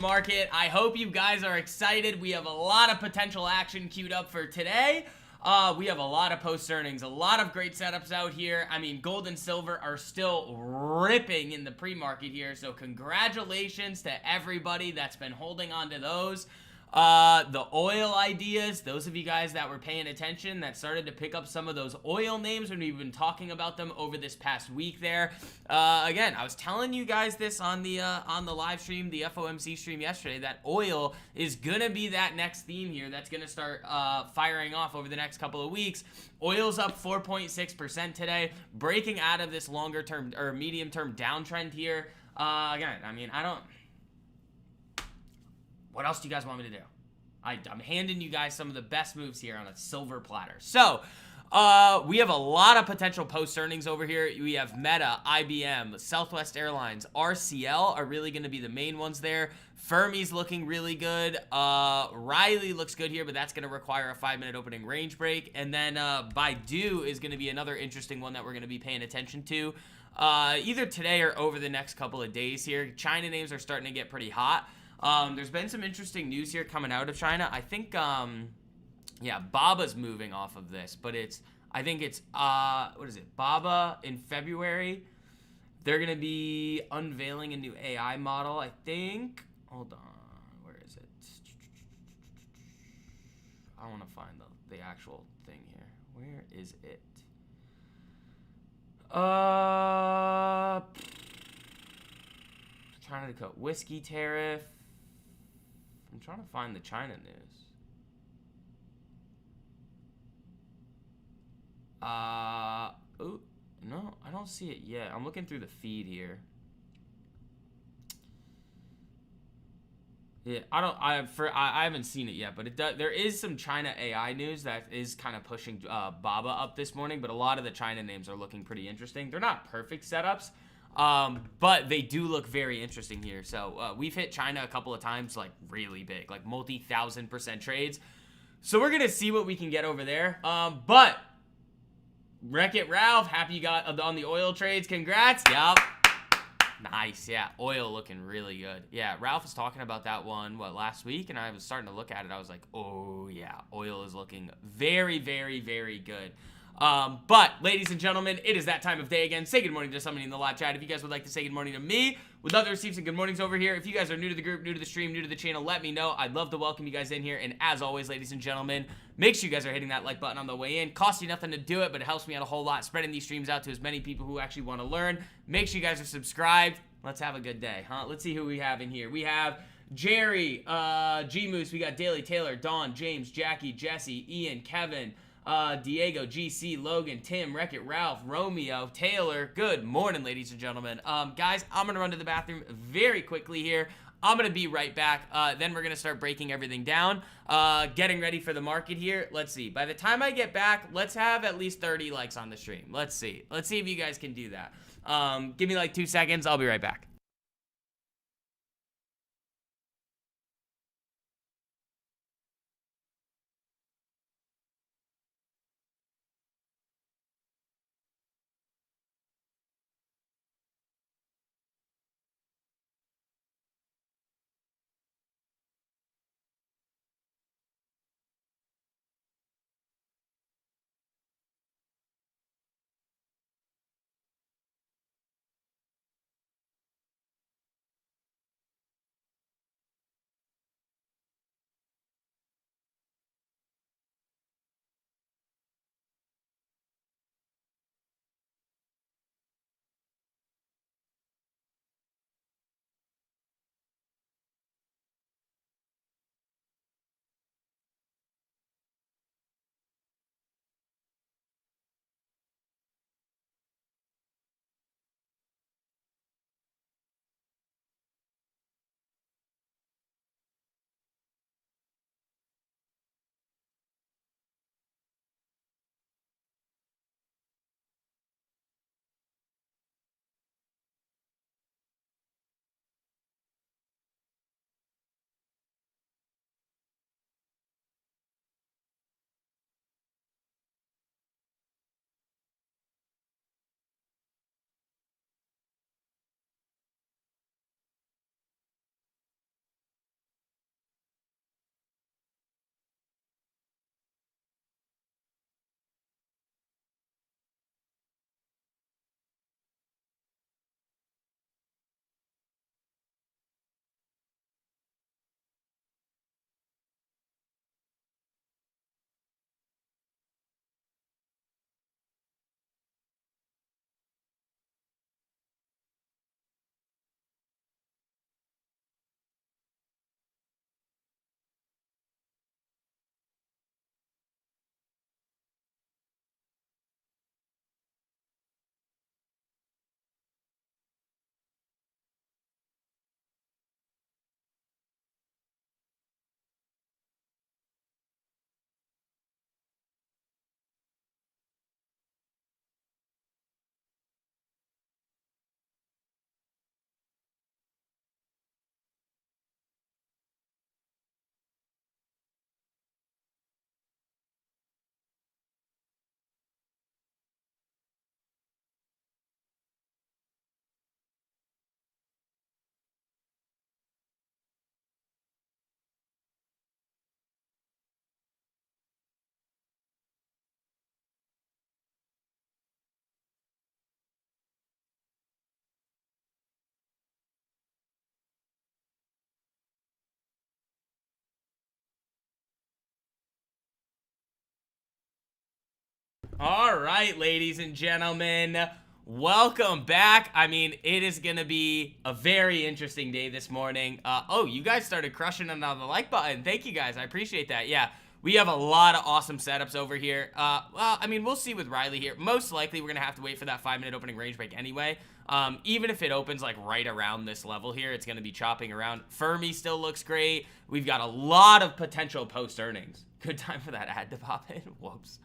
market. I hope you guys are excited. We have a lot of potential action queued up for today. We have a lot of post earnings, a lot of great setups out here. I mean, gold and silver are still ripping in the pre-market here, so congratulations to everybody that's been holding on to those. The oil ideas, those of you guys that were paying attention, that started to pick up some of those oil names when we've been talking about them over this past week there. Again, I was telling you guys this on the live stream, the FOMC stream yesterday, that oil is gonna be that next theme here that's gonna start firing off over the next couple of weeks. Oil's up 4.6% today, breaking out of this longer term or medium term downtrend here. Again, I mean, what else do you guys want me to do? I'm handing you guys some of the best moves here on a silver platter. So, we have a lot of potential post earnings over here. We have Meta, IBM, Southwest Airlines, RCL are really going to be the main ones there. Fermi's looking really good. Riley looks good here, but that's going to require a 5-minute opening range break. And then Baidu is going to be another interesting one that we're going to be paying attention to. Either today or over the next couple of days here. China names are starting to get pretty hot. There's been some interesting news here coming out of China. I think, yeah, Baba's moving off of this, but I think it's, what is it? Baba in February. They're going to be unveiling a new AI model, I think. Hold on. Where is it? I want to find the actual thing here. Where is it? China to cut whiskey tariff. I'm trying to find the China news. Oh, no, I don't see it yet. I'm looking through the feed here. Yeah, I haven't seen it yet, but there is some China AI news that is kind of pushing Baba up this morning, but a lot of the China names are looking pretty interesting. They're not perfect setups, but they do look very interesting here. So we've hit China a couple of times, like really big, like multi-1,000% trades. So we're gonna see what we can get over there. But Wreck-It Ralph, happy you got on the oil trades. Congrats. Yup. Nice. Yeah, oil looking really good. Yeah, Ralph was talking about that one last week, and I was starting to look at it. I was like, oh yeah, oil is looking very, very, very good. But ladies and gentlemen, it is that time of day again. Say good morning to somebody in the live chat. If you guys would like to say good morning to me, would love to receive some good mornings over here. If you guys are new to the group, new to the stream, new to the channel, let me know. I'd love to welcome you guys in here. And as always, ladies and gentlemen, make sure you guys are hitting that like button on the way in. Costs you nothing to do it, but it helps me out a whole lot, spreading these streams out to as many people who actually want to learn. Make sure you guys are subscribed. Let's have a good day, huh? Let's see who we have in here. We have Jerry, G-Moose. We got Daily, Taylor, Dawn, James, Jackie, Jesse, Ian, Kevin, Diego, GC, Logan, Tim, Wreck-It Ralph, Romeo, Taylor. Good morning, ladies and gentlemen. Guys, I'm going to run to the bathroom very quickly here. I'm going to be right back. Then we're going to start breaking everything down, getting ready for the market here. Let's see. By the time I get back, let's have at least 30 likes on the stream. Let's see. Let's see if you guys can do that. Give me like 2 seconds. I'll be right back. All right, ladies and gentlemen, welcome back. I mean, it is going to be a very interesting day this morning. Oh, you guys started crushing it on the like button. Thank you, guys. I appreciate that. Yeah, we have a lot of awesome setups over here. Well, I mean, we'll see with Riley here. Most likely, we're going to have to wait for that 5-minute opening range break anyway. Even if it opens like right around this level here, it's going to be chopping around. Fermi still looks great. We've got a lot of potential post earnings. Good time for that ad to pop in. Whoops.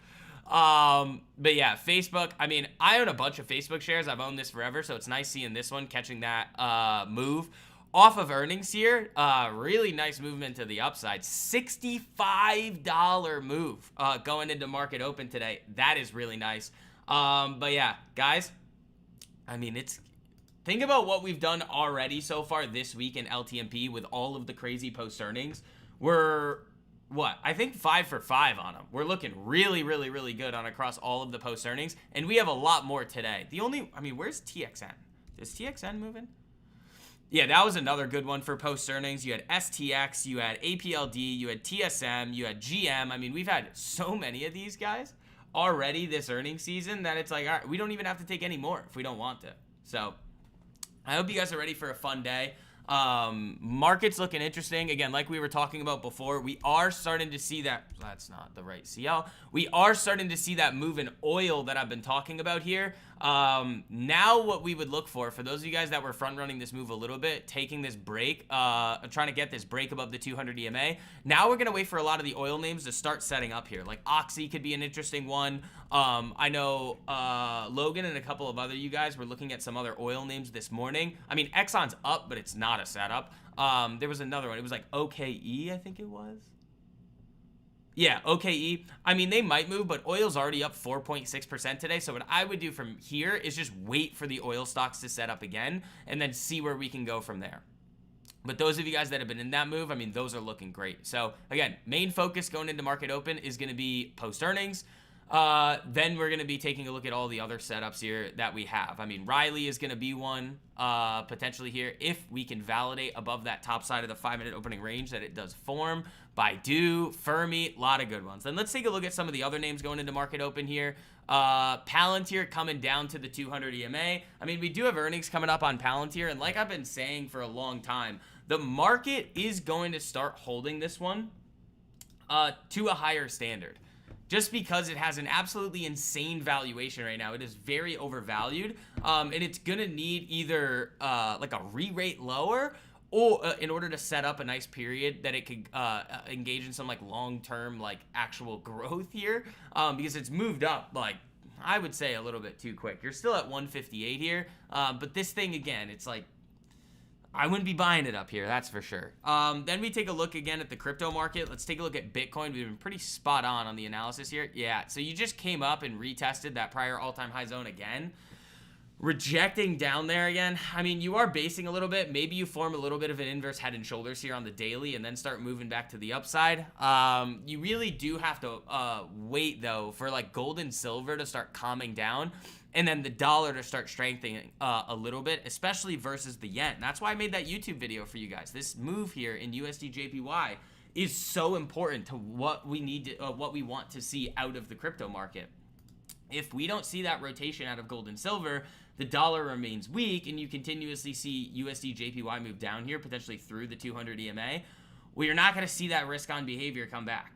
But yeah, Facebook, I mean, I own a bunch of Facebook shares. I've owned this forever, so it's nice seeing this one catching that move off of earnings here. Really nice movement to the upside. $65 move going into market open today. That is really nice. But yeah, guys, I mean, think about what we've done already so far this week in LTMP with all of the crazy post earnings. We're I think 5 for 5 on them. We're looking really, really, really good on across all of the post earnings, and we have a lot more today. I mean, where's TXN? Is TXN moving? Yeah, that was another good one for post earnings. You had STX, you had APLD, you had TSM, you had GM. I mean, we've had so many of these guys already this earnings season that it's like, all right, we don't even have to take any more if we don't want to. So I hope you guys are ready for a fun day. Market's looking interesting. Again, like we were talking about before, we are starting to see that's not the right CL. We are starting to see that move in oil that I've been talking about here. Now what we would look for those of you guys that were front running this move a little bit, taking this break, trying to get this break above the 200 EMA. Now we're going to wait for a lot of the oil names to start setting up here. Like Oxy could be an interesting one. I know Logan and a couple of other you guys were looking at some other oil names this morning. I mean, Exxon's up, but it's not a setup. There was another one. It was like OKE, I think it was. Yeah, OKE. I mean, they might move, but oil's already up 4.6% today. So what I would do from here is just wait for the oil stocks to set up again and then see where we can go from there. But those of you guys that have been in that move, I mean, those are looking great. So again, main focus going into market open is going to be post earnings. Then we're going to be taking a look at all the other setups here that we have. I mean, Riley is going to be one potentially here if we can validate above that top side of the 5-minute opening range that it does form. Baidu, Fermi, a lot of good ones. Then let's take a look at some of the other names going into market open here. Palantir coming down to the 200 EMA. I mean, we do have earnings coming up on Palantir, and like I've been saying for a long time, the market is going to start holding this one to a higher standard. Just because it has an absolutely insane valuation right now. It is very overvalued, and it's going to need either like a re-rate lower or in order to set up a nice period that it could engage in some like long-term like actual growth here, because it's moved up like I would say a little bit too quick. You're still at 158 here, but this thing again, it's like I wouldn't be buying it up here, that's for sure. Then we take a look again at the crypto market. Let's take a look at Bitcoin. We've been pretty spot on the analysis here. Yeah, so you just came up and retested that prior all-time high zone again. Rejecting down there again. I mean, you are basing a little bit. Maybe you form a little bit of an inverse head and shoulders here on the daily and then start moving back to the upside. You really do have to wait, though, for like gold and silver to start calming down and then the dollar to start strengthening a little bit, especially versus the yen. That's why I made that YouTube video for you guys. This move here in USD JPY is so important to what we need to, what we want to see out of the crypto market. If we don't see that rotation out of gold and silver, the dollar remains weak, and you continuously see USD JPY move down here, potentially through the 200 EMA, well, you're not going to see that risk-on behavior come back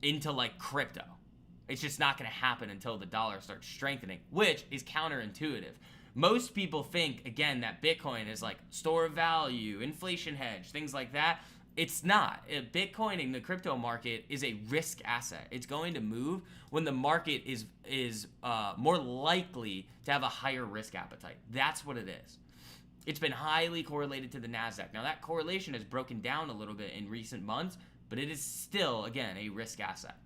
into, like, crypto. It's just not going to happen until the dollar starts strengthening, which is counterintuitive. Most people think, again, that Bitcoin is, like, store of value, inflation hedge, things like that. It's not. Bitcoin in the crypto market is a risk asset. It's going to move when the market is more likely to have a higher risk appetite. That's what it is. It's been highly correlated to the NASDAQ. Now, that correlation has broken down a little bit in recent months, but it is still, again, a risk asset.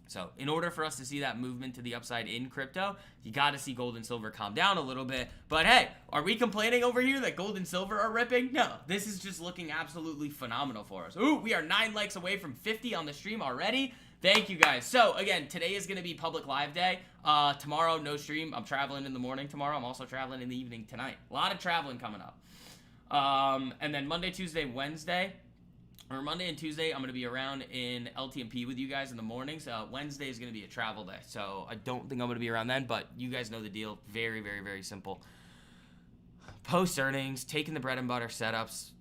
So in order for us to see that movement to the upside in crypto, you got to see gold and silver calm down a little bit. But hey, are we complaining over here that gold and silver are ripping? No, this is just looking absolutely phenomenal for us. Ooh, we are 9 likes away from 50 on the stream already. Thank you guys. So again, today is going to be public live day. Tomorrow, no stream. I'm traveling in the morning tomorrow. I'm also traveling in the evening tonight. A lot of traveling coming up. And then Monday, Tuesday, Wednesday, or Monday and Tuesday, I'm going to be around in LTMP with you guys in the mornings. Wednesday is going to be a travel day, so I don't think I'm going to be around then, but you guys know the deal. Very, very, very simple. Post earnings, taking the bread and butter setups,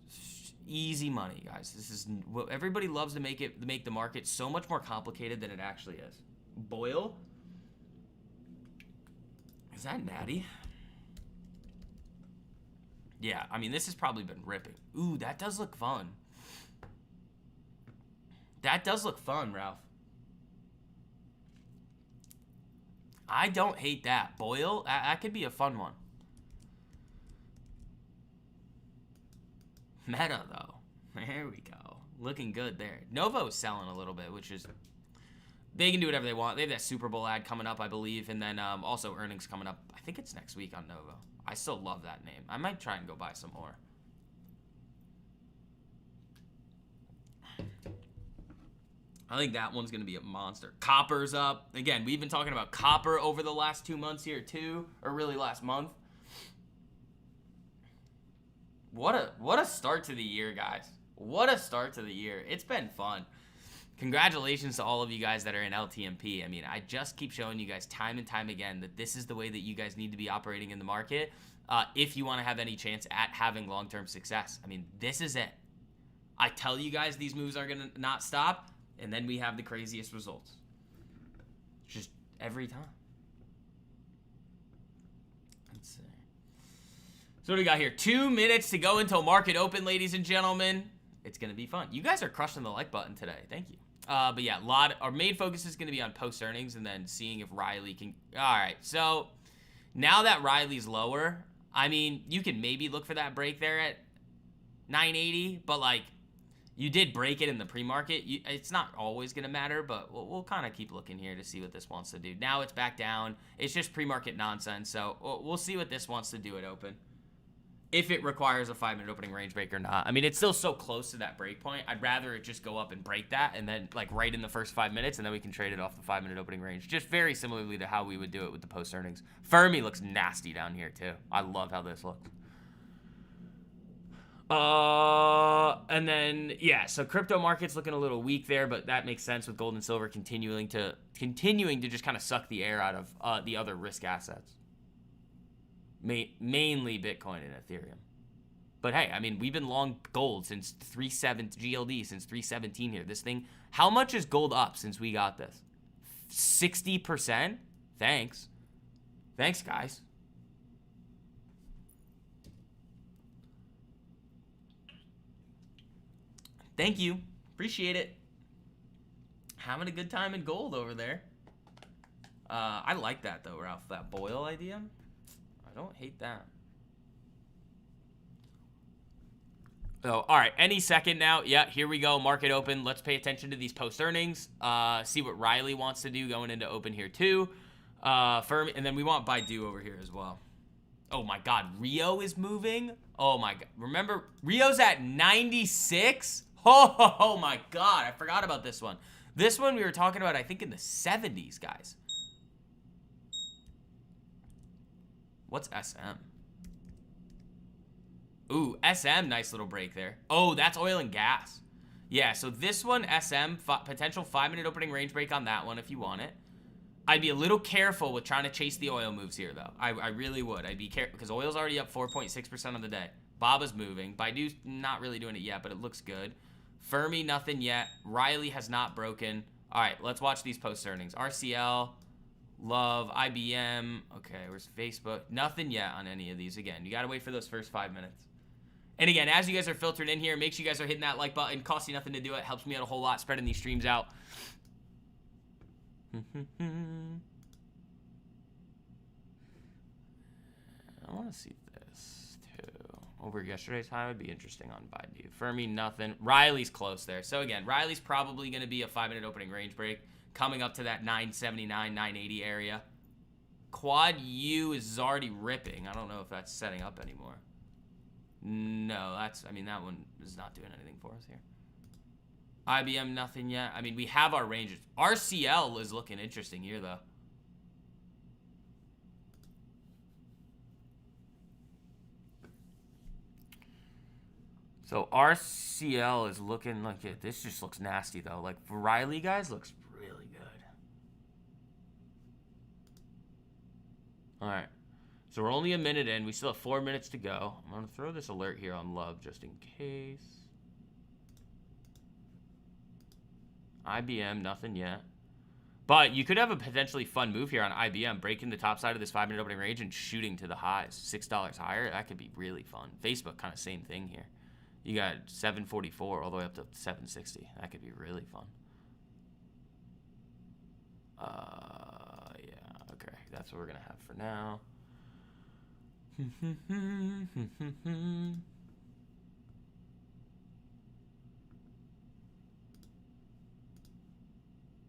easy money, guys. This is what everybody loves to make the market so much more complicated than it actually is. Boyle. Is that natty? Yeah, I mean, this has probably been ripping. Ooh, that does look fun. That does look fun, Ralph. I don't hate that. Boyle, that could be a fun one. Meta, though. There we go. Looking good there. Novo is selling a little bit, which is... They can do whatever they want. They have that Super Bowl ad coming up, I believe, and then also earnings coming up. I think it's next week on Novo. I still love that name. I might try and go buy some more. I think that one's going to be a monster. Copper's up. Again, we've been talking about copper over the last 2 months here, too. Or really last month. What a start to the year, guys. What a start to the year. It's been fun. Congratulations to all of you guys that are in LTMP. I mean, I just keep showing you guys time and time again that this is the way that you guys need to be operating in the market if you want to have any chance at having long-term success. I mean, this is it. I tell you guys these moves are going to not stop, and then we have the craziest results. Just every time. Let's see. So what do we got here? 2 minutes to go until market open, ladies and gentlemen. It's going to be fun. You guys are crushing the like button today. Thank you. But yeah, our main focus is going to be on post earnings and then seeing if Riley can... All right, so now that Riley's lower, I mean, you can maybe look for that break there at 980, but like, you did break it in the pre-market. It's not always going to matter, but we'll kind of keep looking here to see what this wants to do. Now it's back down. It's just pre-market nonsense, so we'll see what this wants to do at open. If it requires a 5-minute opening range break or not. I mean, it's still so close to that break point. I'd rather it just go up and break that and then like right in the first 5 minutes, and then we can trade it off the 5-minute opening range. Just very similarly to how we would do it with the post earnings. Fermi looks nasty down here too. I love how this looks. And then yeah, so crypto market's looking a little weak there, but that makes sense with gold and silver continuing to just kind of suck the air out of the other risk assets. Mainly Bitcoin and Ethereum. But hey, I mean, we've been long gold since 3.7 since 317 here. This thing, how much is gold up since we got this? 60%? Thanks. Thanks, guys. Thank you. Appreciate it. Having a good time in gold over there. I like that though, Ralph, that Boyle idea. I don't hate that. So, all right, any second now. Yeah, here we go. Market open. Let's pay attention to these post earnings. See what Riley wants to do going into open here too. Fermi, and then we want Baidu over here as well. Oh my God, Rio is moving. Oh my God, remember Rio's at 96. Oh my God, I forgot about this one. This one we were talking about, I think in the 70s, guys. What's SM? Ooh, SM, nice little break there. Oh, that's oil and gas. Yeah, so this one, SM, potential 5-minute opening range break on that one if you want it. I'd be a little careful with trying to chase the oil moves here, though. I really would. I'd be careful because oil's already up 4.6% on the day. Baba's moving. Baidu's not really doing it yet, but it looks good. Fermi, nothing yet. Riley has not broken. All right, let's watch these post earnings. RCL. Love, IBM, okay, where's Facebook? Nothing yet on any of these. Again, you gotta wait for those first 5 minutes. And again, as you guys are filtered in here, make sure you guys are hitting that like button. Costs you nothing to do it. Helps me out a whole lot, spreading these streams out. I want to see this too. Over yesterday's high would be interesting on Baidu. Fermi, nothing. Riley's close there. So again, Riley's probably going to be a 5-minute opening range break. Coming up to that 979, 980 area. Quad U is already ripping. I don't know if that's setting up anymore. No, I mean, that one is not doing anything for us here. IBM, nothing yet. I mean, we have our ranges. RCL is looking interesting here, though. So RCL is looking like it. This just looks nasty though. Like Riley guys looks really good. All right. So we're only a minute in. We still have 4 minutes to go. I'm gonna throw this alert here on Love just in case. IBM, nothing yet. But you could have a potentially fun move here on IBM, breaking the top side of this 5-minute opening range and shooting to the highs. $6 higher, that could be really fun. Facebook, kind of same thing here. You got 744 all the way up to 760. That could be really fun. Yeah, okay. That's what we're going to have for now.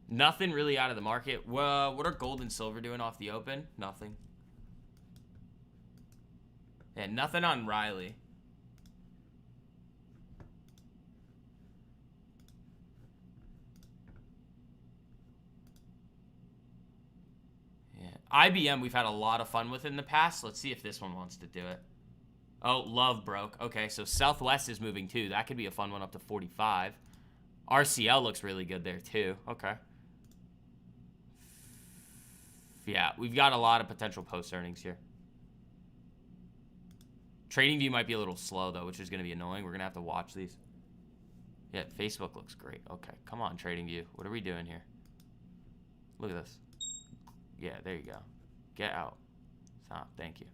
Nothing really out of the market. Well, what are gold and silver doing off the open? Nothing. Yeah, nothing on Riley. IBM, we've had a lot of fun with in the past. Let's see if this one wants to do it. Oh, Love broke. Okay, so Southwest is moving too. That could be a fun one up to 45. RCL looks really good there too. Okay. Yeah, we've got a lot of potential post earnings here. TradingView might be a little slow though, which is going to be annoying. We're going to have to watch these. Yeah, Facebook looks great. Okay, come on, TradingView. What are we doing here? Look at this. Yeah, there you go. Get out. Stop. Thank you.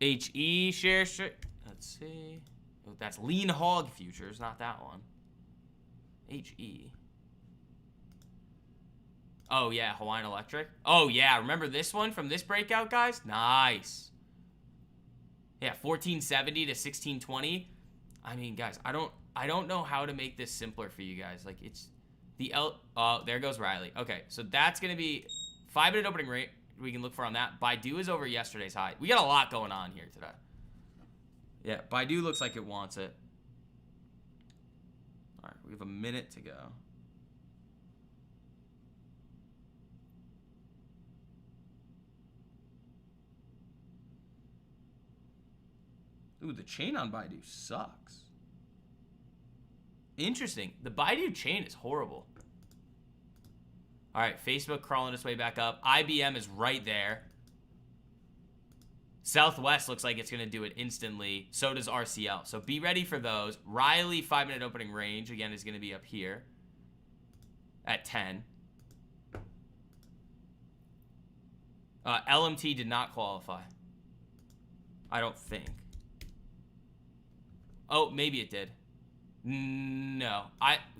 Okay. HE share. Let's see. Oh, that's Lean Hog Futures, not that one. HE. Oh, yeah, Hawaiian Electric. Oh, yeah, remember this one from this breakout, guys? Nice. Yeah, 1470 to 1620. I mean, guys, I don't know how to make this simpler for you guys. Like, it's the oh, there goes Riley. Okay, so that's gonna be 5-minute opening rate we can look for on that. Baidu is over yesterday's high. We got a lot going on here today. Yeah, Baidu looks like it wants it. All right, we have a minute to go. Ooh, the chain on Baidu sucks. Interesting. The Baidu chain is horrible. All right, Facebook crawling its way back up. IBM is right there. Southwest looks like it's going to do it instantly. So does RCL. So be ready for those. Riley 5-minute opening range, again, is going to be up here at 10. LMT did not qualify. I don't think. Oh, maybe it did. No.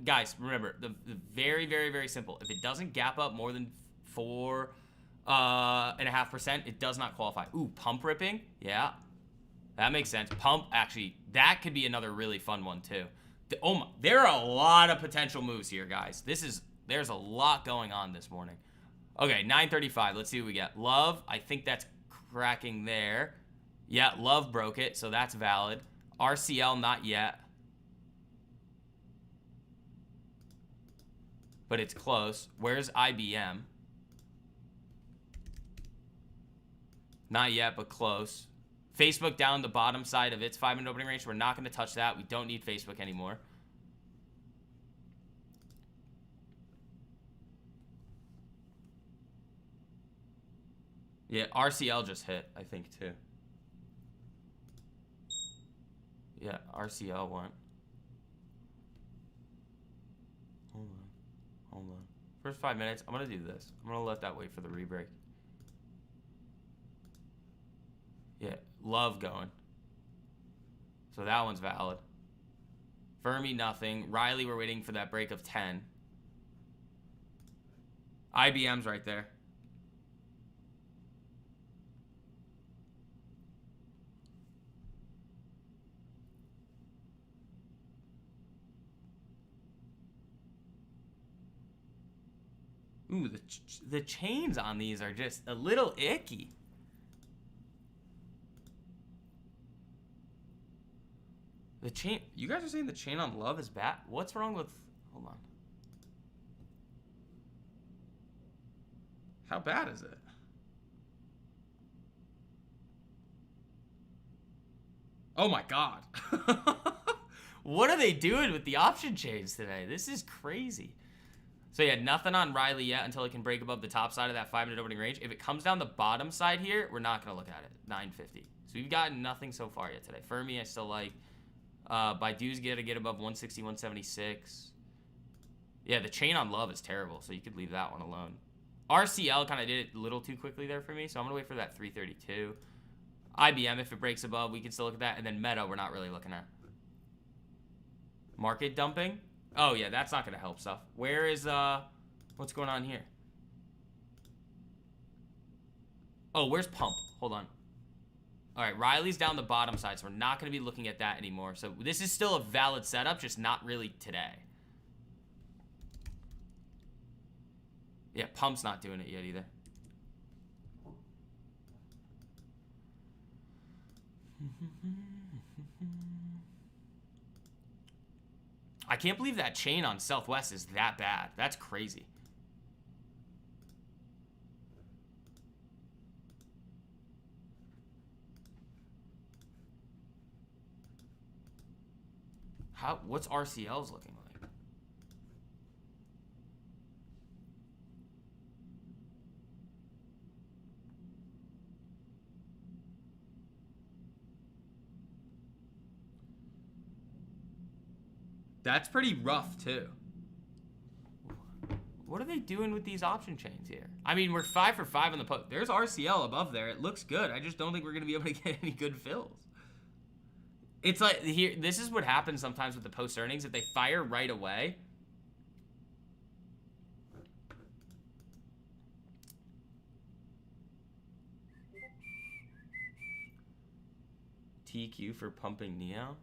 Guys, remember, the very, very, very simple. If it doesn't gap up more than 4.5%, it does not qualify. Ooh, pump ripping? Yeah. That makes sense. Pump, actually, that could be another really fun one, too. Oh my, there are a lot of potential moves here, guys. There's a lot going on this morning. Okay, 9:35. Let's see what we get. Love, I think that's cracking there. Yeah, Love broke it, so that's valid. RCL, not yet. But it's close. Where's IBM? Not yet, but close. Facebook down the bottom side of its 5-minute opening range. We're not going to touch that. We don't need Facebook anymore. Yeah, RCL just hit, I think, too. Yeah, RCL went. Hold on. First 5 minutes, I'm going to do this. I'm going to let that wait for the rebreak. Yeah, Love going. So that one's valid. Fermi, nothing. Riley, we're waiting for that break of 10. IBM's right there. Ooh, the chains on these are just a little icky. The chain, you guys are saying the chain on Love is bad? What's wrong with, hold on. How bad is it? Oh my god. What are they doing with the option chains today? This is crazy. So yeah, nothing on Riley yet until it can break above the top side of that 5-minute opening range. If it comes down the bottom side here, we're not going to look at it. 950. So we've gotten nothing so far yet today. Fermi, I still like. Baidu's got to get above 160, 176. Yeah, the chain on Love is terrible, so you could leave that one alone. RCL kind of did it a little too quickly there for me, so I'm going to wait for that 332. IBM, if it breaks above, we can still look at that. And then Meta, we're not really looking at. Market dumping. Oh, yeah, that's not going to help stuff. Where is, what's going on here? Oh, where's Pump? Hold on. All right, Riley's down the bottom side, so we're not going to be looking at that anymore. So this is still a valid setup, just not really today. Yeah, Pump's not doing it yet either. I can't believe that chain on Southwest is that bad. That's crazy. What's RCL's looking like? That's pretty rough too. What are they doing with these option chains here? I mean, we're 5 for 5 on the post. There's RCL above there. It looks good. I just don't think we're going to be able to get any good fills. It's like here. This is what happens sometimes with the post earnings. If they fire right away, TQ for pumping Neo.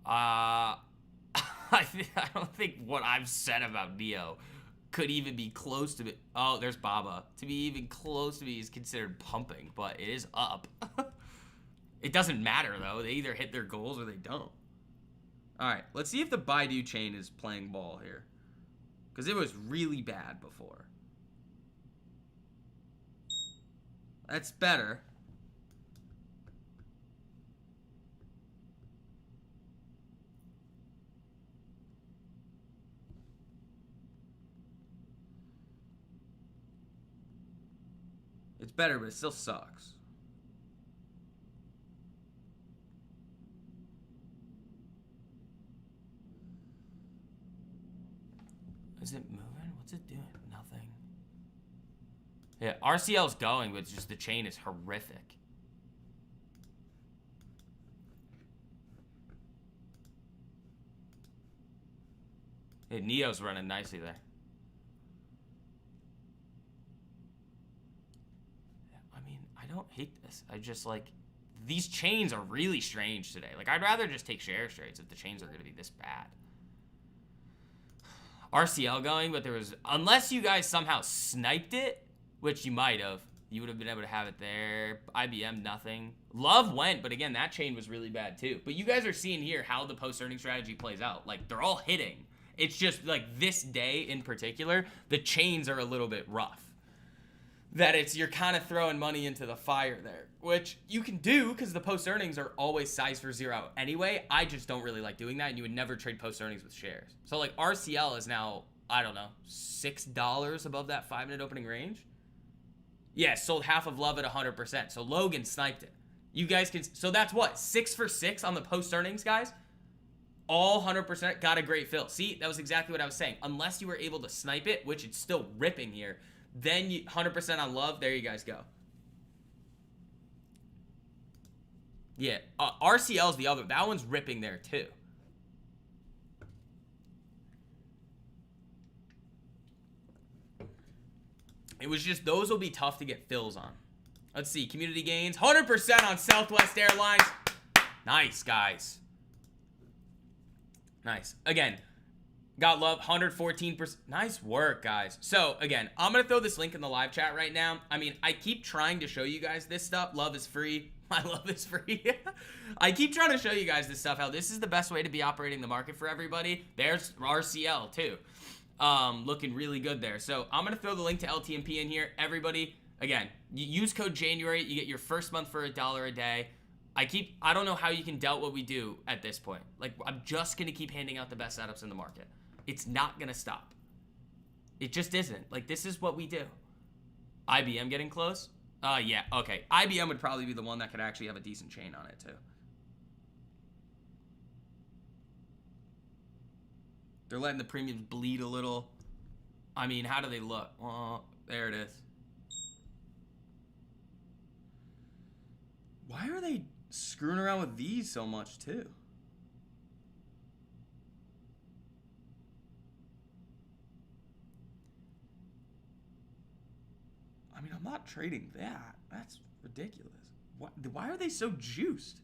I don't think what I've said about Neo could even be close to it. Oh, there's Baba. To be even close to me is considered pumping, but it is up. It doesn't matter, though. They either hit their goals or they don't. All right, let's see if the Baidu chain is playing ball here. Because it was really bad before. That's better. It's better, but it still sucks. Is it moving? What's it doing? Nothing. Yeah, RCL's going, but it's just the chain is horrific. Yeah, Neo's running nicely there. I mean, I don't hate this. I just like, these chains are really strange today. Like, I'd rather just take share trades if the chains are going to be this bad. RCL going, but there was, unless you guys somehow sniped it, which you might have, you would have been able to have it there. IBM, nothing. Love went, but again, that chain was really bad too. But you guys are seeing here how the post-earning strategy plays out. Like, they're all hitting. It's just like this day in particular, the chains are a little bit rough. That you're kind of throwing money into the fire there, which you can do because the post earnings are always sized for zero anyway. I just don't really like doing that, and you would never trade post earnings with shares. So like RCL is now, I don't know, $6 above that 5-minute opening range. Yeah, sold half of Love at 100%. So Logan sniped it. You guys can, so that's what, 6 for 6 on the post earnings, guys. All 100% got a great fill. See, that was exactly what I was saying. Unless you were able to snipe it, which it's still ripping here. Then you 100% on Love. There you guys go. Yeah, RCL's the other. That one's ripping there too. It was just, those will be tough to get fills on. Let's see, community gains. 100% on Southwest Airlines. Nice, guys. Nice. Again, got Love, 114%. Nice work, guys. So, again, I'm going to throw this link in the live chat right now. I mean, I keep trying to show you guys this stuff. Love is free. My love is free. I keep trying to show you guys this stuff, how this is the best way to be operating the market for everybody. There's RCL, too. Looking really good there. So I'm going to throw the link to LTMP in here. Everybody, again, use code January. You get your first month for $1 a day. I don't know how you can doubt what we do at this point. Like, I'm just going to keep handing out the best setups in the market. It's not going to stop. It just isn't. Like, this is what we do. IBM getting close? Yeah, okay. IBM would probably be the one that could actually have a decent chain on it, too. They're letting the premiums bleed a little. I mean, how do they look? Well, there it is. Why are they screwing around with these so much, too? I mean, I'm not trading that. That's ridiculous. Why are they so juiced?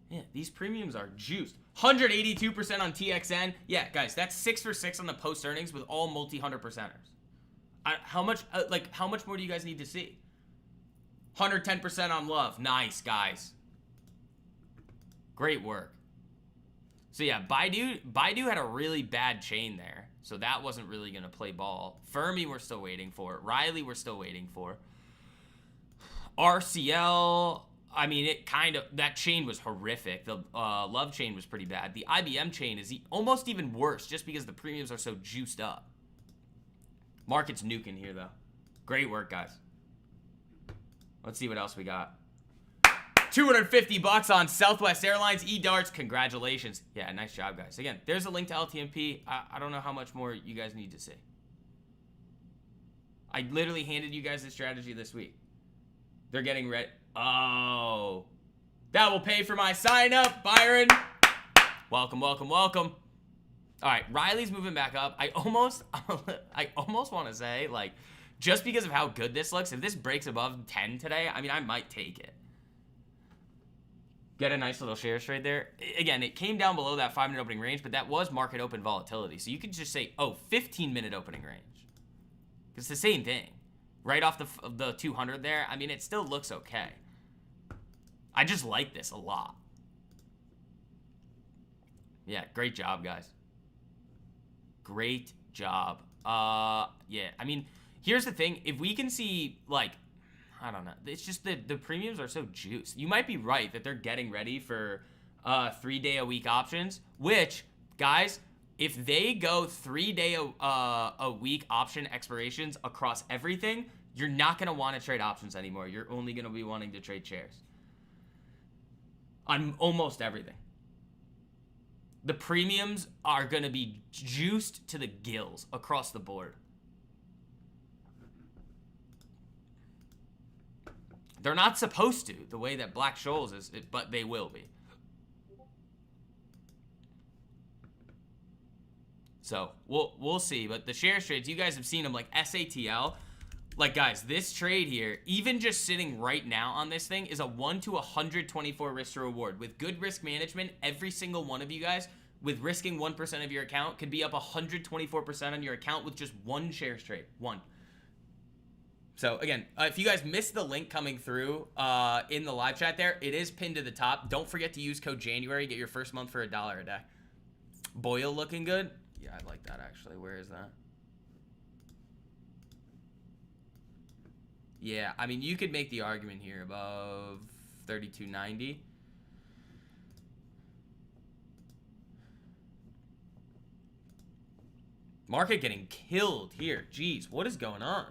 Yeah, these premiums are juiced. 182% on TXN. Yeah, guys, that's 6 for 6 on the post earnings with all multi-100 percenters. How much more do you guys need to see? 110% on Love. Nice, guys. Great work. So yeah, Baidu had a really bad chain there. So that wasn't really going to play ball. Fermi we're still waiting for. Riley we're still waiting for. RCL, I mean, that chain was horrific. The Love chain was pretty bad. The IBM chain is almost even worse just because the premiums are so juiced up. Market's nuking here, though. Great work, guys. Let's see what else we got. $250 on Southwest Airlines eDarts. Congratulations. Yeah, nice job, guys. Again, there's a link to LTMP. I don't know how much more you guys need to see. I literally handed you guys this strategy this week. They're getting ready. Oh, that will pay for my sign up, Byron. Welcome, welcome, welcome. All right, Riley's moving back up. I almost want to say, like, just because of how good this looks, if this breaks above 10 today, I mean, I might take it. Get a nice little share trade there. Again, it came down below that 5-minute opening range, but that was market open volatility. So you could just say, oh, 15-minute opening range. It's the same thing. Right off the 200 there, I mean, it still looks okay. I just like this a lot. Yeah, great job, guys. Great job. Yeah, I mean, here's the thing. If we can see, like, I don't know. It's just the premiums are so juiced. You might be right that they're getting ready for 3-day-a-week options, which, guys, if they go 3-day-a-week option expirations across everything, you're not going to want to trade options anymore. You're only going to be wanting to trade shares on almost everything. The premiums are going to be juiced to the gills across the board. They're not supposed to, the way that Black-Scholes is, but they will be. So, we'll see. But the share trades, you guys have seen them, like SATL. Like, guys, this trade here, even just sitting right now on this thing, is a 1 to 124 risk to reward. With good risk management, every single one of you guys, with risking 1% of your account, could be up 124% on your account with just one shares trade. One. So, again, if you guys missed the link coming through in the live chat there, it is pinned to the top. Don't forget to use code January. Get your first month for $1 a day. Boyle looking good? Yeah, I like that, actually. Where is that? Yeah, I mean, you could make the argument here above 32.90. Market getting killed here. Jeez, what is going on?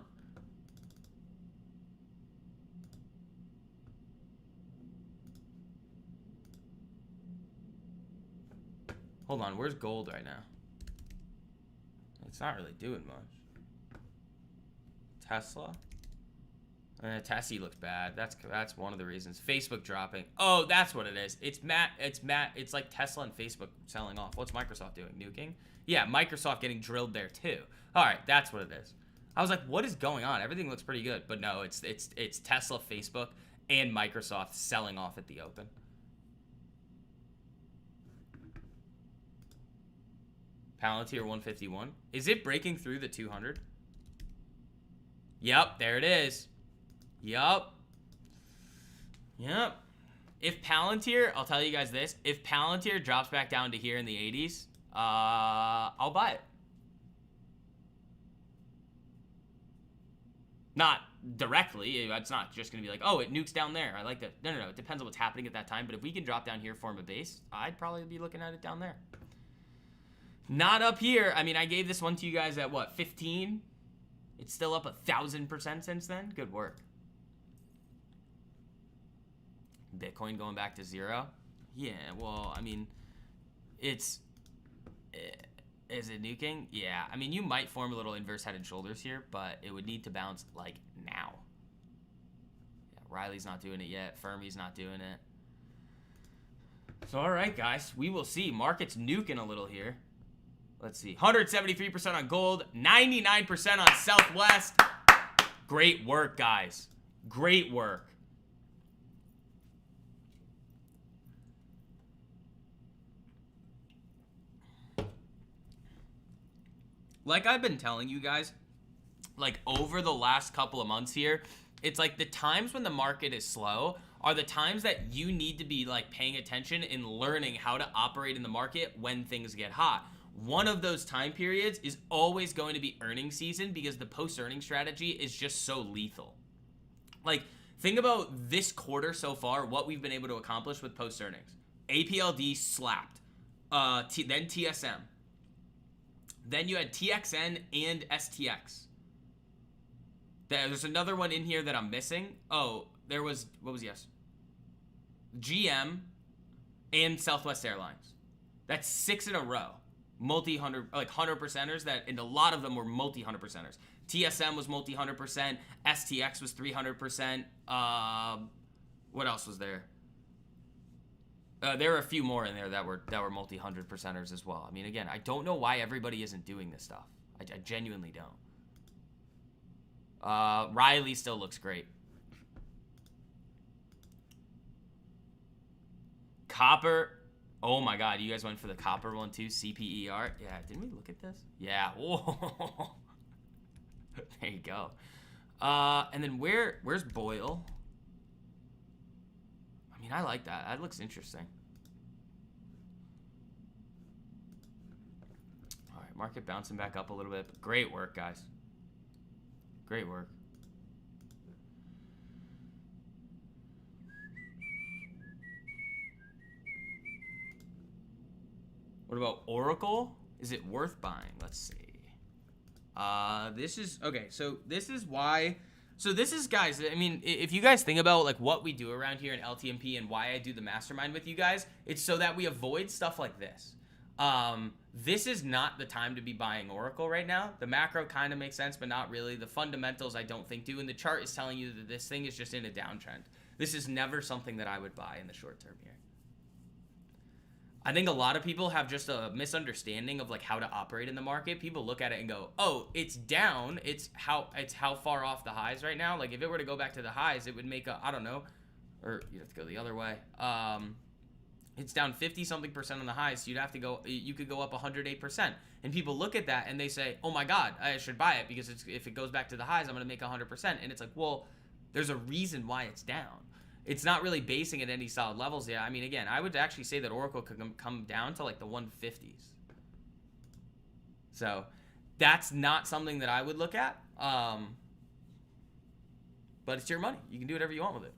Hold on, where's gold right now? It's not really doing much. Tesla? Tessie looks bad. That's one of the reasons. Facebook dropping. Oh, that's what it is. It's like Tesla and Facebook selling off. What's Microsoft doing? Nuking? Yeah, Microsoft getting drilled there too. All right, that's what it is. I was like, what is going on? Everything looks pretty good, but no, it's Tesla, Facebook, and Microsoft selling off at the open. Palantir 151. Is it breaking through the 200? Yep, there it is. Yup. Yep. If Palantir, I'll tell you guys this. If Palantir drops back down to here in the 80s, I'll buy it. Not directly. It's not just going to be like, oh, it nukes down there. I like that. No. It depends on what's happening at that time. But if we can drop down here, form a base, I'd probably be looking at it down there. Not up here. I mean, I gave this one to you guys at what, 15? It's still up 1,000% since then. Good work. Bitcoin going back to 0. Yeah, well, I mean, is it nuking? Yeah, I mean, you might form a little inverse head and shoulders here, but it would need to bounce like now. Yeah, Riley's not doing it yet. Fermi's not doing it. So, all right, guys, we will see. Market's nuking a little here. Let's see. 173% on gold, 99% on Southwest. Great work, guys. Great work. Like I've been telling you guys, like over the last couple of months here, it's like the times when the market is slow are the times that you need to be like paying attention and learning how to operate in the market when things get hot. One of those time periods is always going to be earnings season because the post-earnings strategy is just so lethal. Like, think about this quarter so far, what we've been able to accomplish with post-earnings. APLD slapped, then TSM. Then you had TXN and STX. There's another one in here that I'm missing. Oh, there was, what was yes? GM and Southwest Airlines. That's 6 in a row. Multi-hundred, like 100%ers that, and a lot of them were multi-100%ers. TSM was multi-100%. STX was 300%. What else was there? There were a few more in there that were multi-100%ers as well. I mean, again, I don't know why everybody isn't doing this stuff. I genuinely don't. Riley still looks great. Copper. Oh my God, you guys went for the copper one too? CPER. Yeah, didn't we look at this? Yeah. Whoa. There you go. And then where's Boyle? I mean, I like that. That looks interesting. All right, market bouncing back up a little bit. But great work, guys. Great work. What about Oracle? Is it worth buying? Let's see. This is, okay, so this is why, so this is, guys, I mean, if you guys think about, like, what we do around here in LTMP and why I do the mastermind with you guys, it's so that we avoid stuff like this. This is not the time to be buying Oracle right now. The macro kind of makes sense, but not really. The fundamentals, I don't think do, and the chart is telling you that this thing is just in a downtrend. This is never something that I would buy in the short term here. I think a lot of people have just a misunderstanding of like how to operate in the market. People look at it and go, "Oh, it's down. It's how far off the highs right now." Like if it were to go back to the highs, it would make a, I don't know, or you have to go the other way. It's down 50-something% on the highs. So you could go up 108%. And people look at that and they say, "Oh my God, I should buy it because if it goes back to the highs, I'm going to make 100%." And it's like, well, there's a reason why it's down. It's not really basing at any solid levels yet. I mean, again, I would actually say that Oracle could come down to like the 150s. So that's not something that I would look at. But it's your money. You can do whatever you want with it.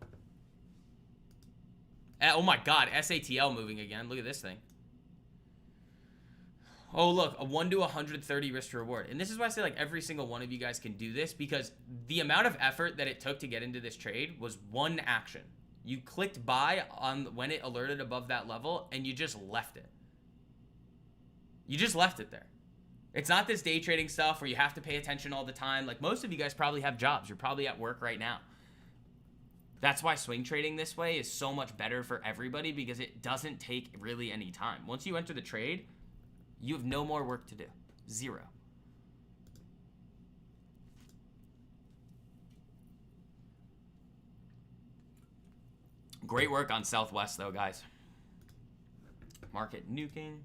Oh my God, SATL moving again. Look at this thing. Oh, look, a 1 to 130 risk to reward. And this is why I say like every single one of you guys can do this, because the amount of effort that it took to get into this trade was one action. You clicked buy on when it alerted above that level and you just left it. You just left it there. It's not this day trading stuff where you have to pay attention all the time. Like most of you guys probably have jobs. You're probably at work right now. That's why swing trading this way is so much better for everybody, because it doesn't take really any time. Once you enter the trade, you have no more work to do. Zero. Great work on Southwest, though, guys. Market nuking.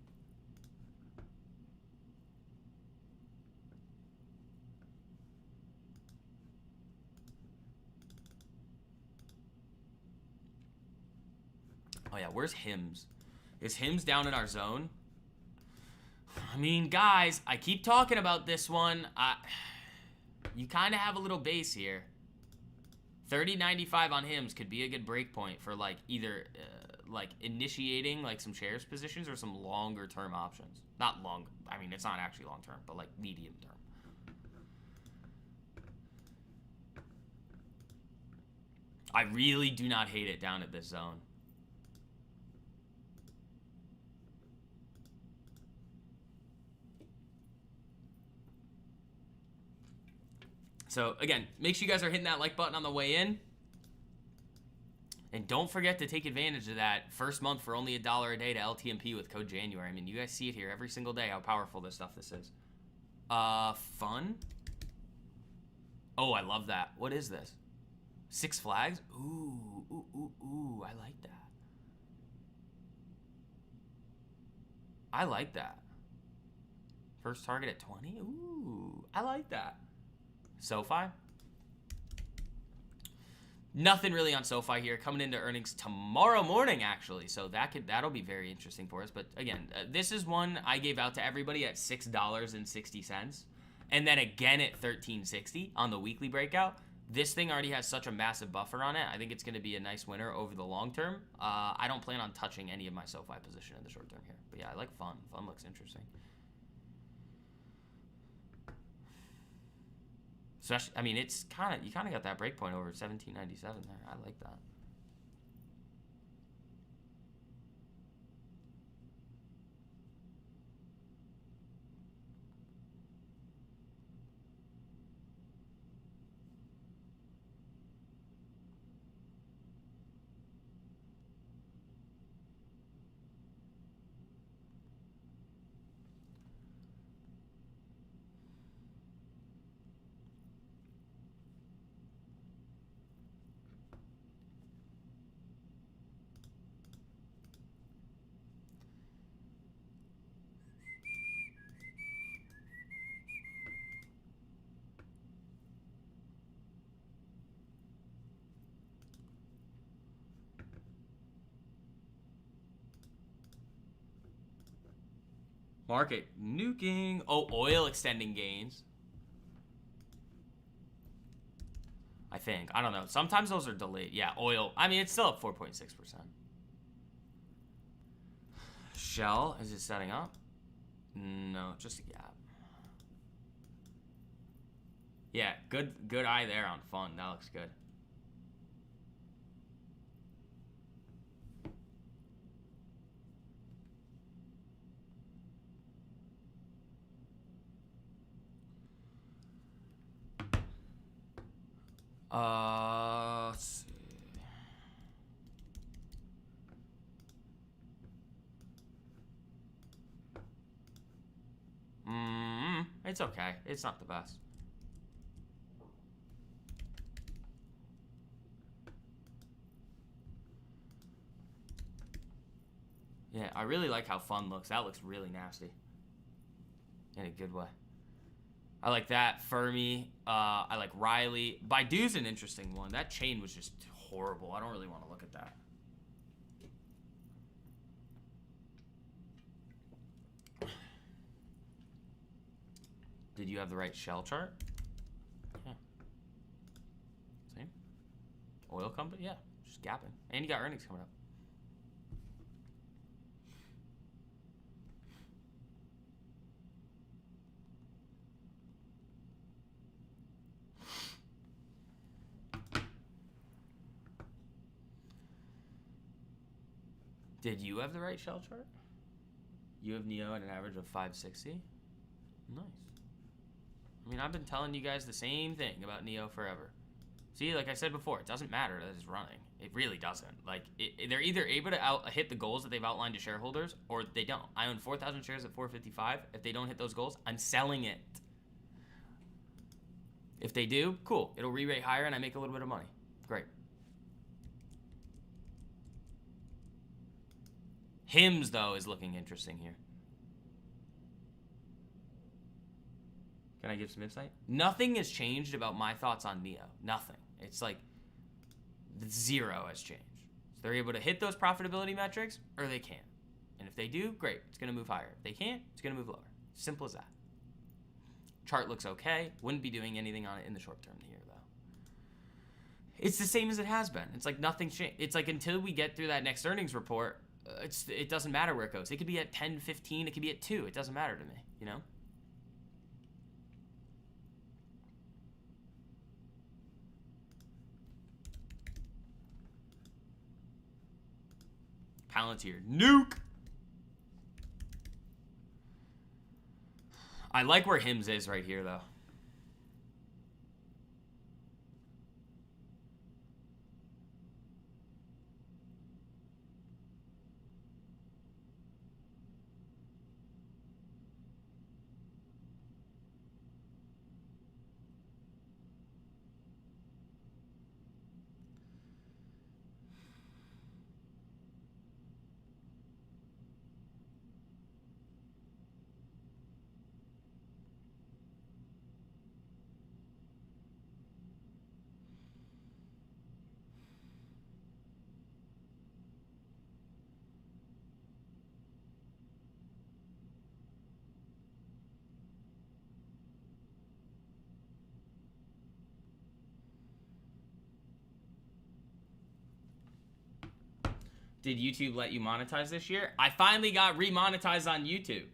Oh yeah, where's Hims? Is Hims down in our zone? I mean, guys, I keep talking about this one. You kind of have a little base here. 30.95 on Hims could be a good break point for like either like initiating like some shares positions or some longer term options. Not long. I mean, it's not actually long term, but like medium term. I really do not hate it down at this zone. So, again, make sure you guys are hitting that like button on the way in. And don't forget to take advantage of that first month for only $1 a day to LTMP with code January. I mean, you guys see it here every single day how powerful this stuff this is. Fun? Oh, I love that. What is this? Six Flags? Ooh, ooh, ooh, ooh. I like that. I like that. First target at 20? Ooh, I like that. Sofi? Nothing really on Sofi here. Coming into earnings tomorrow morning, actually. So that'll be very interesting for us. But again, this is one I gave out to everybody at $6.60. And then again at $13.60 on the weekly breakout. This thing already has such a massive buffer on it. I think it's going to be a nice winner over the long term. I don't plan on touching any of my Sofi position in the short term here. But yeah, I like Fun. Fun looks interesting. Especially, I mean, it's you kind of got that break point over 17.97 there. I like that. Market nuking. Oh, oil extending gains. I think. I don't know. Sometimes those are delayed. Yeah, oil. I mean, it's still up 4.6%. Shell, is it setting up? No, just a gap. Yeah, good eye there on Fun. That looks good. Let's see. It's okay. It's not the best. Yeah, I really like how Fun looks. That looks really nasty. In a good way. I like that. Fermi. I like Riley. Baidu's an interesting one. That chain was just horrible. I don't really want to look at that. Did you have the right shell chart? Yeah. Same. Oil company? Yeah. Just gapping. And you got earnings coming up. Did you have the right shell chart? You have Neo at an average of 560? Nice. I mean, I've been telling you guys the same thing about Neo forever. See, like I said before, it doesn't matter that it's running. It really doesn't. Like, they're either able to hit the goals that they've outlined to shareholders, or they don't. I own 4,000 shares at 455. If they don't hit those goals, I'm selling it. If they do, cool. It'll re-rate higher and I make a little bit of money. Great. Hims, though, is looking interesting here. Can I give some insight? Nothing has changed about my thoughts on Neo. Nothing. It's like zero has changed. They're able to hit those profitability metrics or they can't. And if they do, great, it's going to move higher. If they can't, it's going to move lower. Simple as that. Chart looks okay. Wouldn't be doing anything on it in the short term here, though. It's the same as it has been. It's like nothing changed. It's like until we get through that next earnings report, it doesn't matter where it goes. It could be at 10, 15. It could be at 2. It doesn't matter to me, you know? Palantir. Nuke! I like where Hims is right here, though. Did YouTube let you monetize this year? I finally got remonetized on YouTube.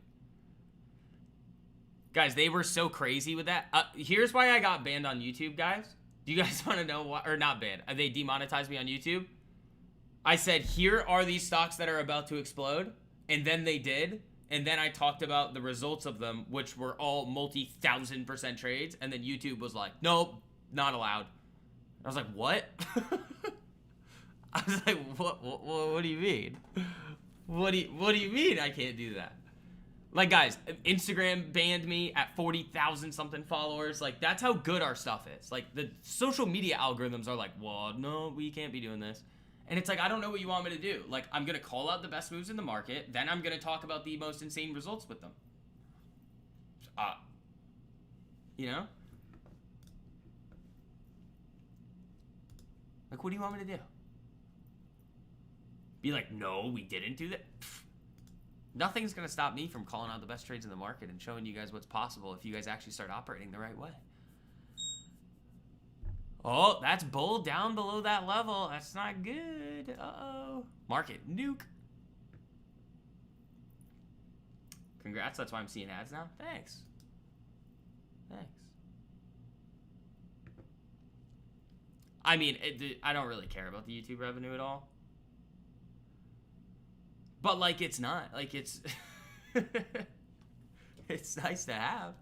Guys, they were so crazy with that. Here's why I got banned on YouTube, guys. Do you guys want to know why? Or not banned. They demonetized me on YouTube. I said, here are these stocks that are about to explode. And then they did. And then I talked about the results of them, which were all multi-1,000% trades. And then YouTube was like, nope, not allowed. I was like, what? I was like, what do you mean? What do you mean I can't do that? Like, guys, Instagram banned me at 40,000 something followers. Like, that's how good our stuff is. Like, the social media algorithms are like, well, no, we can't be doing this. And it's like, I don't know what you want me to do. Like, I'm going to call out the best moves in the market. Then I'm going to talk about the most insane results with them. You know? Like, what do you want me to do? Be like, no, we didn't do that. Pfft. Nothing's going to stop me from calling out the best trades in the market and showing you guys what's possible if you guys actually start operating the right way. Oh, that's bull down below that level. That's not good. Uh-oh. Market nuke. Congrats. That's why I'm seeing ads now. Thanks. Thanks. I mean, I don't really care about the YouTube revenue at all. But, like, it's not. Like, it's... it's nice to have.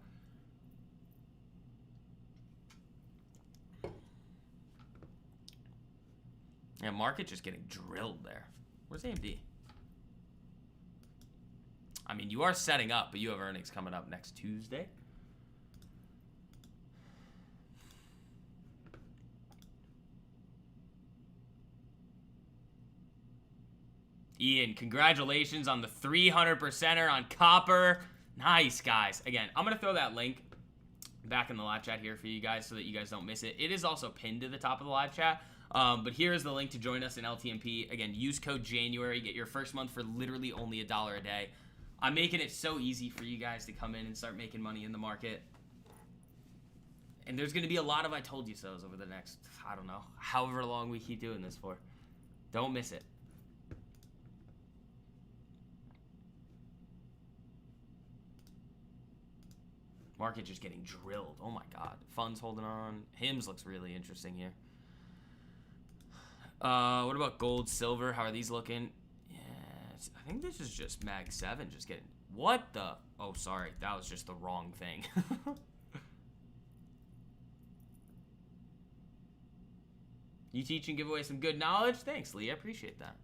Yeah, market just getting drilled there. Where's AMD? I mean, you are setting up, but you have earnings coming up next Tuesday. Ian, congratulations on the 300%er on copper. Nice, guys. Again, I'm going to throw that link back in the live chat here for you guys so that you guys don't miss it. It is also pinned to the top of the live chat. But here is the link to join us in LTMP. Again, use code January. Get your first month for literally only $1 a day. I'm making it so easy for you guys to come in and start making money in the market. And there's going to be a lot of I told you so's over the next, I don't know, however long we keep doing this for. Don't miss it. Market just getting drilled. Oh my God. Funds holding on. Hims looks really interesting here. What about gold, silver? How are these looking? Yeah, I think this is just Mag 7 just getting... What the... Oh, sorry. That was just the wrong thing. You teach and give away some good knowledge? Thanks, Lee. I appreciate that.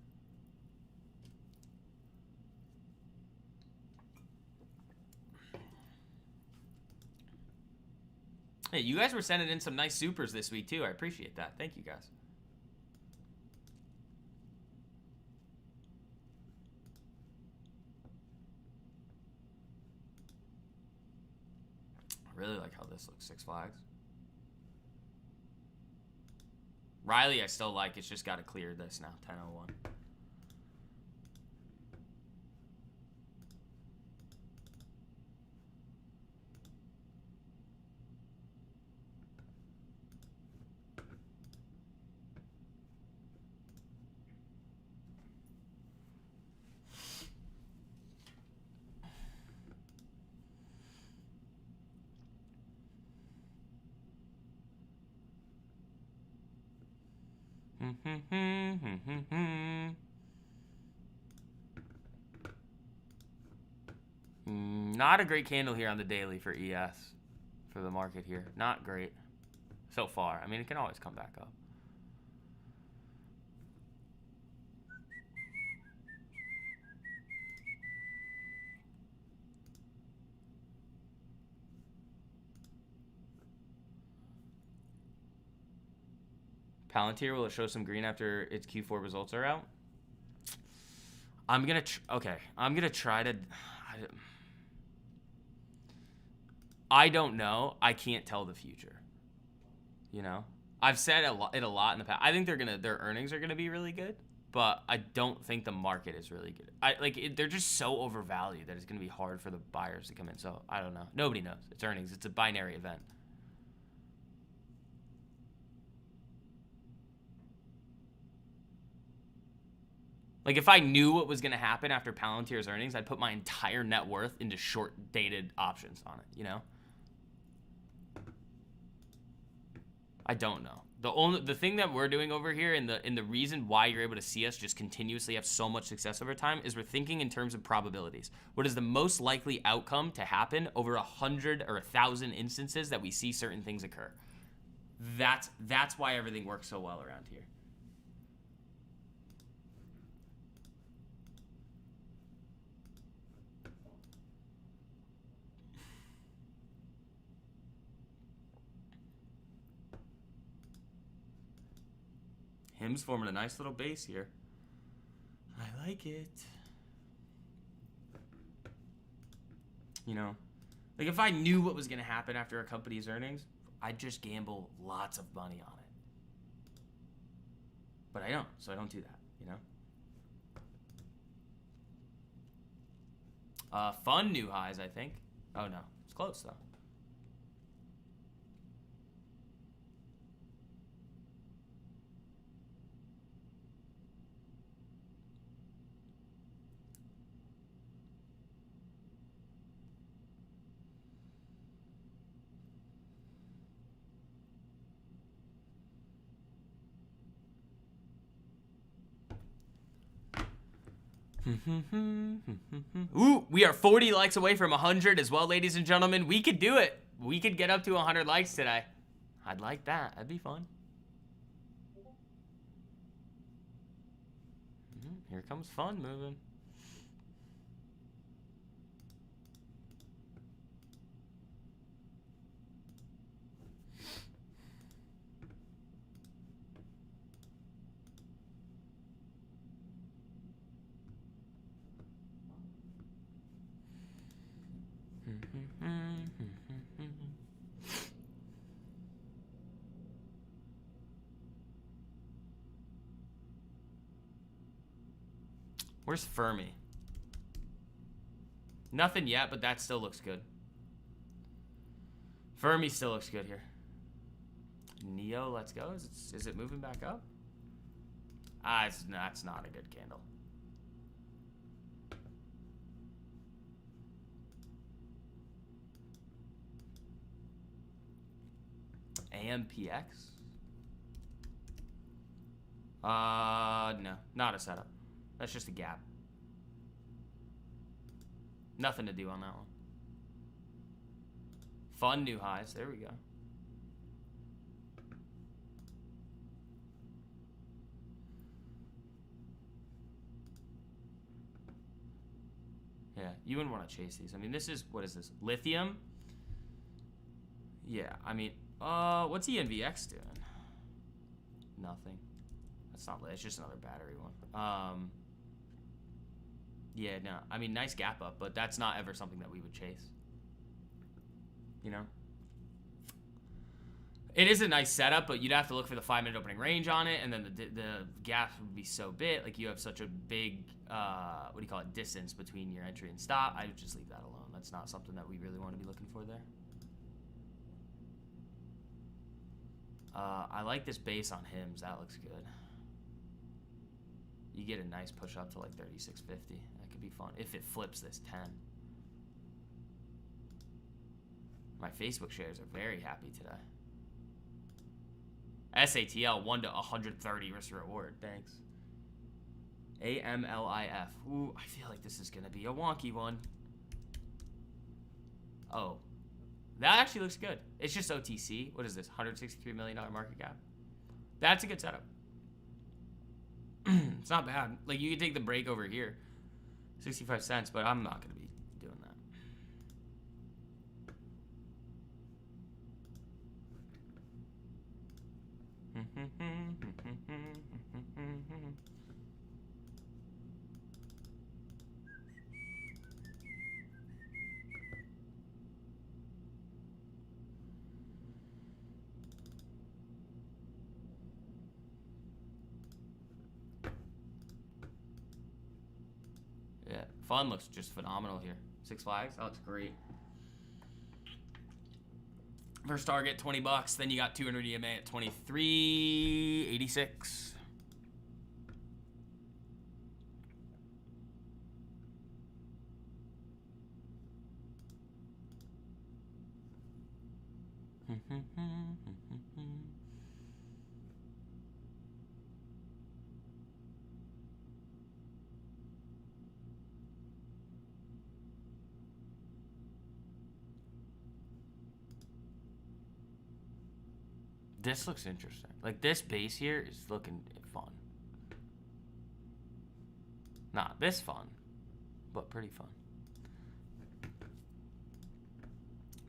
Hey, you guys were sending in some nice supers this week, too. I appreciate that. Thank you, guys. I really like how this looks. Six Flags. Riley, I still like. It's just got to clear this now. 10:01. Not a great candle here on the daily for ES, for the market here. Not great so far. I mean, it can always come back up. Palantir, will it show some green after its Q4 results are out? I'm gonna try to. I don't know. I can't tell the future. You know, I've said it a lot in the past. I think their earnings are gonna be really good, but I don't think the market is really good. They're just so overvalued that it's gonna be hard for the buyers to come in. So I don't know. Nobody knows. It's earnings. It's a binary event. Like, if I knew what was going to happen after Palantir's earnings, I'd put my entire net worth into short-dated options on it, you know? I don't know. The thing that we're doing over here, and the reason why you're able to see us just continuously have so much success over time, is we're thinking in terms of probabilities. What is the most likely outcome to happen over 100 or 1,000 instances that we see certain things occur? That's why everything works so well around here. Him's forming a nice little base here. I like it. You know, like, if I knew what was going to happen after a company's earnings, I'd just gamble lots of money on it. But I don't, so I don't do that, you know? Fun new highs, I think. Oh, no. It's close, though. Ooh, we are 40 likes away from 100 as well, ladies and gentlemen. We could do it. We could get up to 100 likes today. I'd like that. That'd be fun. Here comes fun moving. Where's Fermi? Nothing yet, but that still looks good. Fermi still looks good here. Neo, let's go. Is it moving back up? That's not a good candle. AMPX? No, not a setup. That's just a gap. Nothing to do on that one. Fun new highs. There we go. Yeah, you wouldn't want to chase these. I mean, this is, what is this? Lithium? Yeah, I mean, what's ENVX doing? Nothing. That's not lit. It's just another battery one. Yeah, no. I mean, nice gap up, but that's not ever something that we would chase. You know? It is a nice setup, but you'd have to look for the 5-minute opening range on it, and then the gap would be so big. Like, you have such a big, what do you call it, distance between your entry and stop. I would just leave that alone. That's not something that we really want to be looking for there. I like this base on Hims. That looks good. You get a nice push up to like 36.50. That could be fun if it flips this 10. My Facebook shares are very happy today. SATL 1 to 130 risk reward. Thanks. AMLIF. Ooh, I feel like this is gonna be a wonky one. Oh, that actually looks good. It's just OTC. What is this? $163 million market cap. That's a good setup. It's not bad. Like, you can take the break over here, 65 cents, but I'm not gonna be doing that. Yeah, fun looks just phenomenal here. Six Flags, that looks great. First target, $20. Then you got 200 EMA at 23.86. This looks interesting. Like, this base here is looking fun. Not this fun, but pretty fun.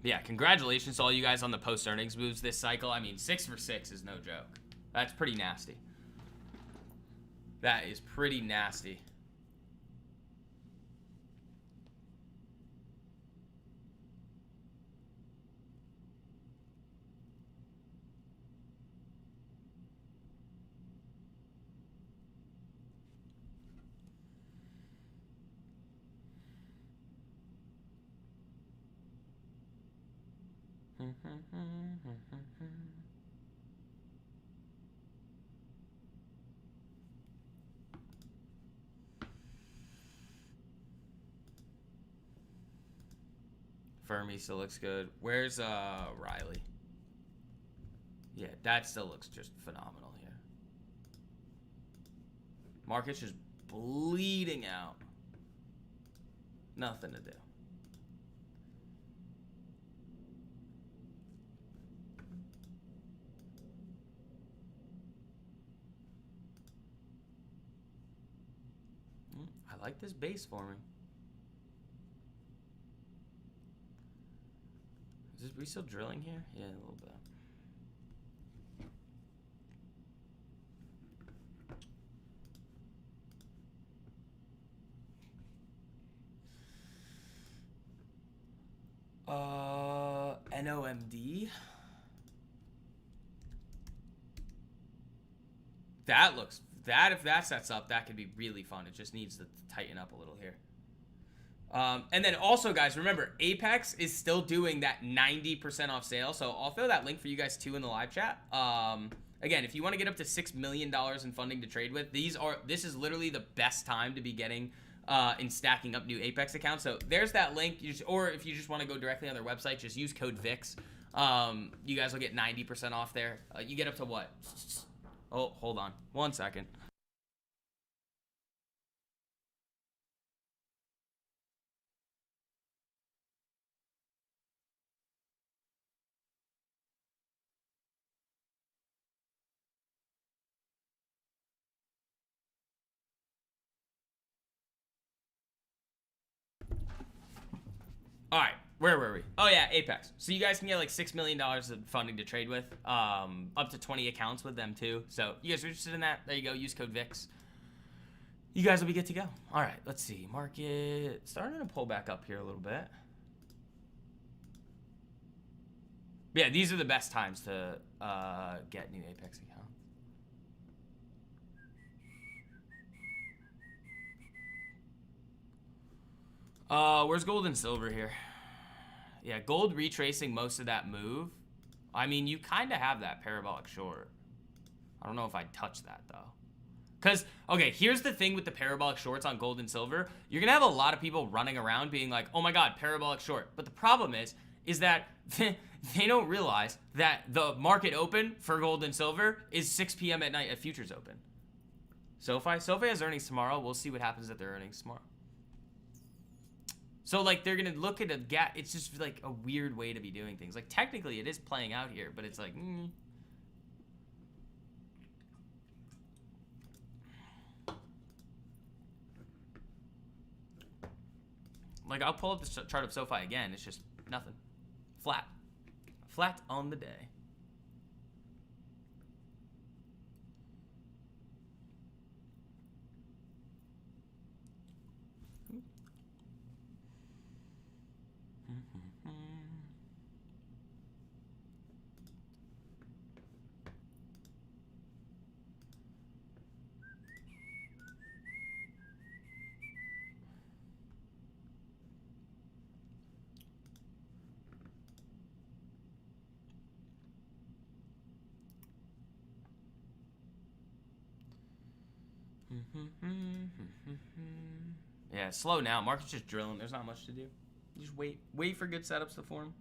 Yeah, congratulations to all you guys on the post-earnings moves this cycle. I mean, 6 for 6 is no joke. That's pretty nasty. That is pretty nasty. Fermi still looks good. Where's Riley? Yeah, that still looks just phenomenal here. Market's just bleeding out. Nothing to do. I like this base forming. Are we still drilling here? Yeah, a little bit. NOMD. That looks, if that sets up, that could be really fun. It just needs to tighten up a little here. And then also, guys, remember, Apex is still doing that 90% off sale. So I'll throw that link for you guys too in the live chat. Again, if you want to get up to $6 million in funding to trade with, this is literally the best time to be getting in stacking up new Apex accounts. So there's that link. Or if you just want to go directly on their website, just use code VIX. You guys will get 90% off there. You get up to what? Oh, hold on. 1 second. All right, where were we? Oh yeah, Apex. So you guys can get like $6 million of funding to trade with, up to 20 accounts with them too. So you guys are interested in that? There you go. Use code VIX. You guys will be good to go. All right, let's see. Market starting to pull back up here a little bit. Yeah, these are the best times to get new Apex accounts. Where's gold and silver here? Yeah, gold retracing most of that move. I mean, you kind of have that parabolic short. I don't know if I'd touch that, though. Because, okay, here's the thing with the parabolic shorts on gold and silver. You're going to have a lot of people running around being like, oh my god, parabolic short. But the problem is that they don't realize that the market open for gold and silver is 6 p.m. at night at futures open. Sofi has earnings tomorrow. We'll see what happens at their earnings tomorrow. So, like, they're going to look at a gap. It's just, like, a weird way to be doing things. Like, technically, it is playing out here, but it's like, Like, I'll pull up the chart of SoFi again. It's just nothing. Flat. Flat on the day. Yeah, slow now. Market's just drilling. There's not much to do. You just wait. Wait for good setups to form.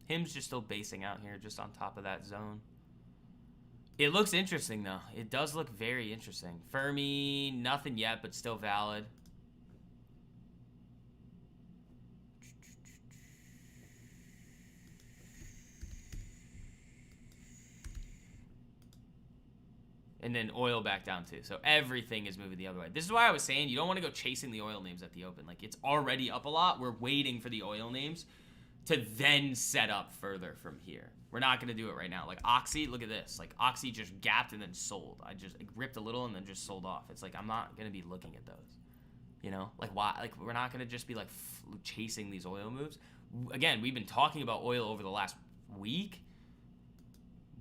Him's just still basing out here, just on top of that zone. It looks interesting, though. It does look very interesting. Fermi, nothing yet, but still valid. And then oil back down, too. So everything is moving the other way. This is why I was saying you don't want to go chasing the oil names at the open. Like, it's already up a lot. We're waiting for the oil names to then set up further from here. We're not going to do it right now. Like Oxy, look at this. Like Oxy just gapped and then sold. I just ripped a little and then just sold off. It's like I'm not going to be looking at those. You know? Like why? Like we're not going to just be like chasing these oil moves. Again, we've been talking about oil over the last week.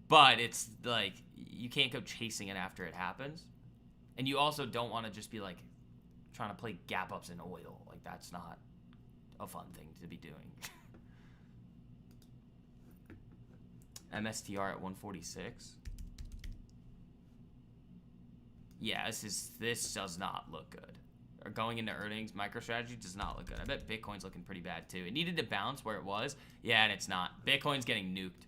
But it's like you can't go chasing it after it happens. And you also don't want to just be like trying to play gap ups in oil. Like that's not a fun thing to be doing. MSTR at 146. Yeah, this does not look good. Or going into earnings, MicroStrategy does not look good. I bet Bitcoin's looking pretty bad too. It needed to bounce where it was. Yeah, and it's not. Bitcoin's getting nuked.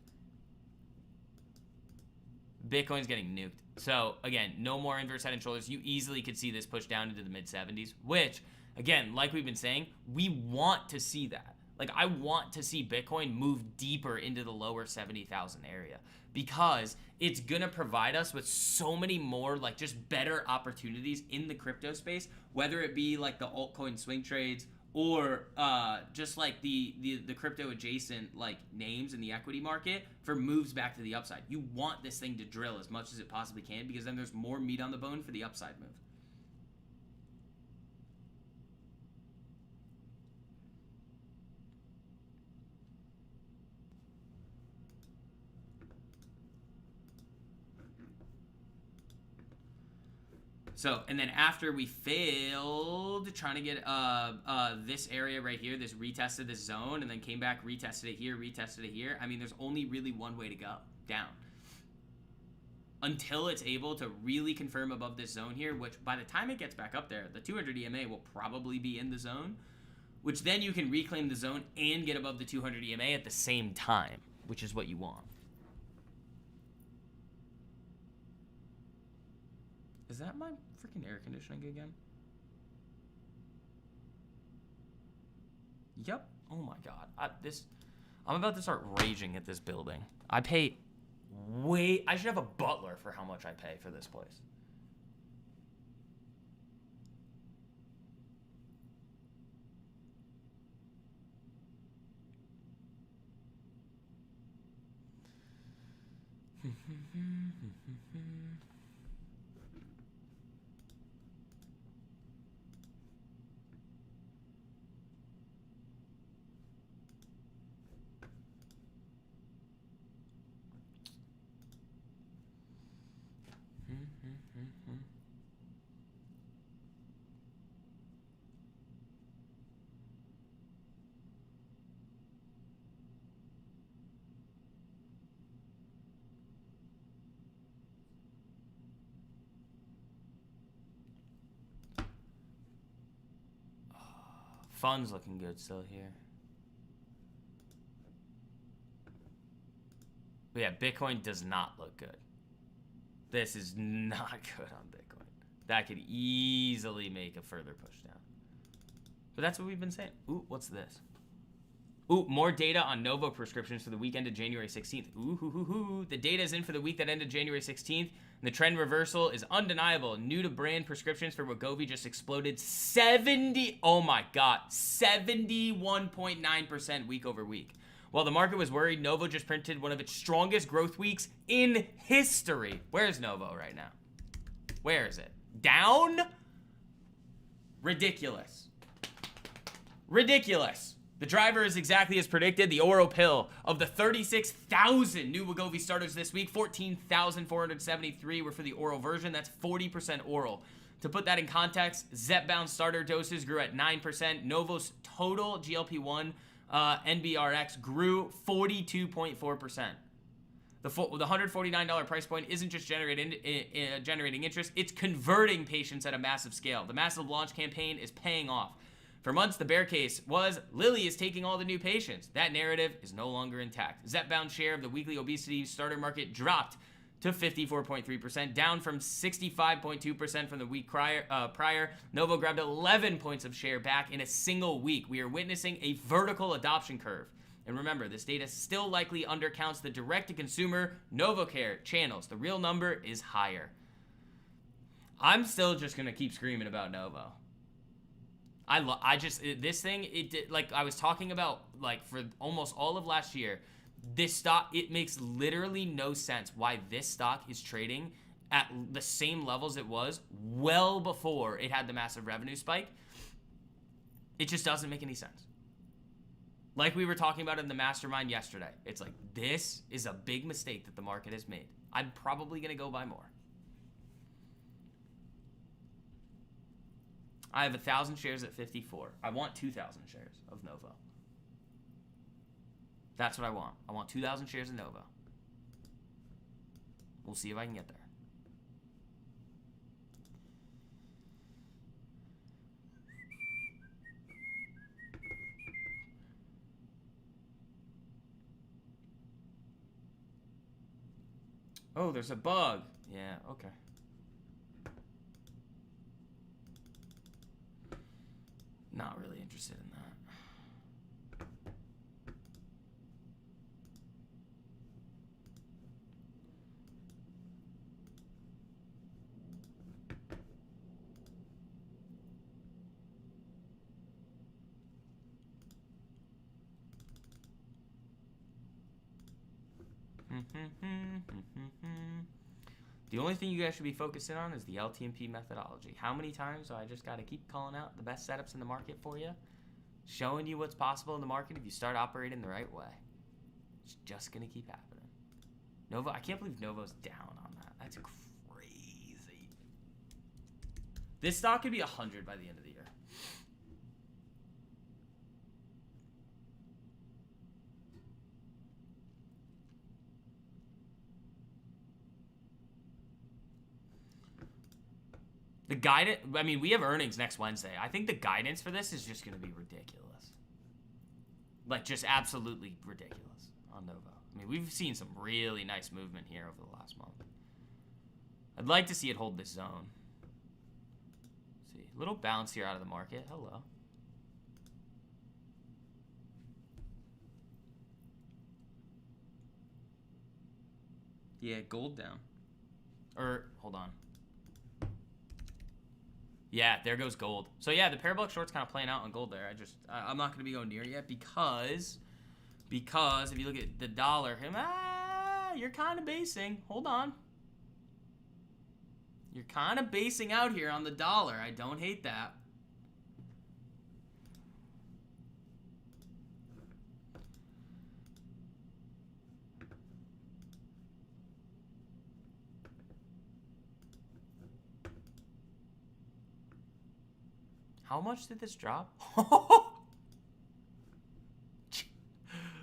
Bitcoin's getting nuked. So, again, no more inverse head and shoulders. You easily could see this push down into the mid-70s, which, again, like we've been saying, we want to see that. Like, I want to see Bitcoin move deeper into the lower 70,000 area because it's going to provide us with so many more, like, just better opportunities in the crypto space, whether it be, like, the altcoin swing trades or just, like, the crypto adjacent, like, names in the equity market for moves back to the upside. You want this thing to drill as much as it possibly can because then there's more meat on the bone for the upside move. So, and then after we failed trying to get this area right here, this retested this zone, and then came back, retested it here, I mean, there's only really one way to go, down. Until it's able to really confirm above this zone here, which by the time it gets back up there, the 200 EMA will probably be in the zone, which then you can reclaim the zone and get above the 200 EMA at the same time, which is what you want. Is that my freaking air conditioning again? Yep. Oh my god. I'm about to start raging at this building. I pay I should have a butler for how much I pay for this place. Fun's looking good still here. But yeah, Bitcoin does not look good. This is not good on Bitcoin. That could easily make a further push down. But that's what we've been saying. Ooh, what's this? Ooh, more data on Novo prescriptions for the week ended January 16th. Ooh, hoo, hoo, hoo. The data is in for the week that ended January 16th. And the trend reversal is undeniable. New to brand prescriptions for Wegovy just exploded 71.9% week over week. While the market was worried, Novo just printed one of its strongest growth weeks in history. Where's Novo right now? Where is it? Down? Ridiculous. Ridiculous. The driver is exactly as predicted, the oral pill. Of the 36,000 new Wegovy starters this week, 14,473 were for the oral version. That's 40% oral. To put that in context, Zepbound starter doses grew at 9%. Novo's total GLP-1 NBRX grew 42.4%. The $149 price point isn't just generating interest, it's converting patients at a massive scale. The massive launch campaign is paying off. For months, the bear case was Lilly is taking all the new patients. That narrative is no longer intact. Zepbound's share of the weekly obesity starter market dropped to 54.3%, down from 65.2% from the week prior. Novo grabbed 11 points of share back in a single week. We are witnessing a vertical adoption curve. And remember, this data still likely undercounts the direct-to-consumer NovoCare channels. The real number is higher. I'm still just going to keep screaming about Novo. This thing, like I was talking about, like for almost all of last year, this stock, it makes literally no sense why this stock is trading at the same levels it was well before it had the massive revenue spike. It just doesn't make any sense. Like we were talking about in the mastermind yesterday, it's like, this is a big mistake that the market has made. I'm probably going to go buy more. I have 1,000 shares at 54. I want 2,000 shares of Novo. That's what I want. I want 2,000 shares of Novo. We'll see if I can get there. Oh, there's a bug. Yeah, okay. Not really interested in that. The only thing you guys should be focusing on is the LTMP methodology. How many times do I just got to keep calling out the best setups in the market for you? Showing you what's possible in the market if you start operating the right way. It's just going to keep happening. Novo, I can't believe Novo's down on that. That's crazy. This stock could be 100 by the end of the year. The guidance, I mean, we have earnings next Wednesday. I think the guidance for this is just going to be ridiculous. Like, just absolutely ridiculous on Novo. I mean, we've seen some really nice movement here over the last month. I'd like to see it hold this zone. Let's see, a little bounce here out of the market. Hello. Yeah, gold down. Or, hold on. Yeah, there goes gold. So yeah, the parabolic short's kind of playing out on gold there. I'm not going to be going near it yet because if you look at the dollar, you're kind of basing. Hold on. You're kind of basing out here on the dollar. I don't hate that. How much did this drop?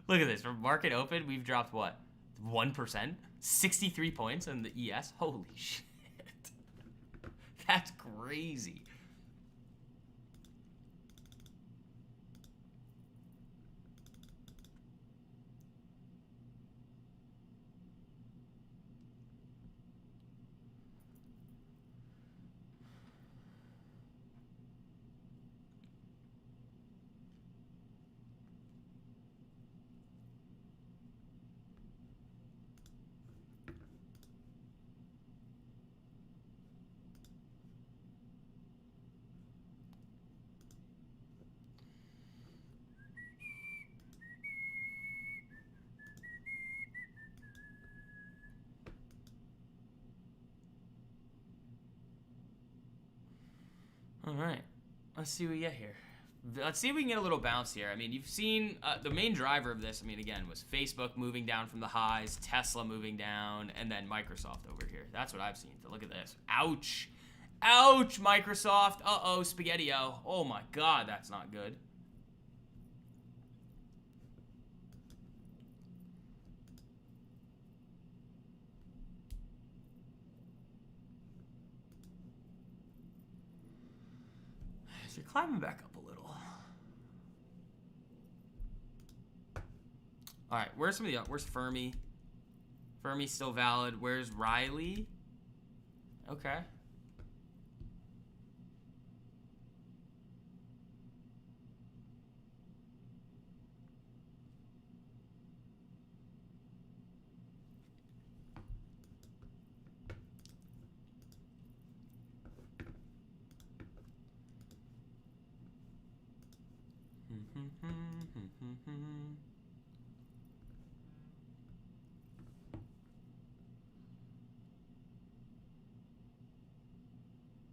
Look at this. From market open, we've dropped what? 1%? 63 points in the ES? Holy shit. That's crazy. All right, let's see what we get here. Let's see if we can get a little bounce here. I mean, you've seen the main driver of this, I mean, again, was Facebook moving down from the highs, Tesla moving down, and then Microsoft over here. That's what I've seen. So look at this. Ouch. Ouch, Microsoft. Uh-oh, Spaghetti-O. Oh, my God, that's not good. You're climbing back up a little. All right, where's some of the where's Fermi? Fermi's still valid. Where's Riley? Okay.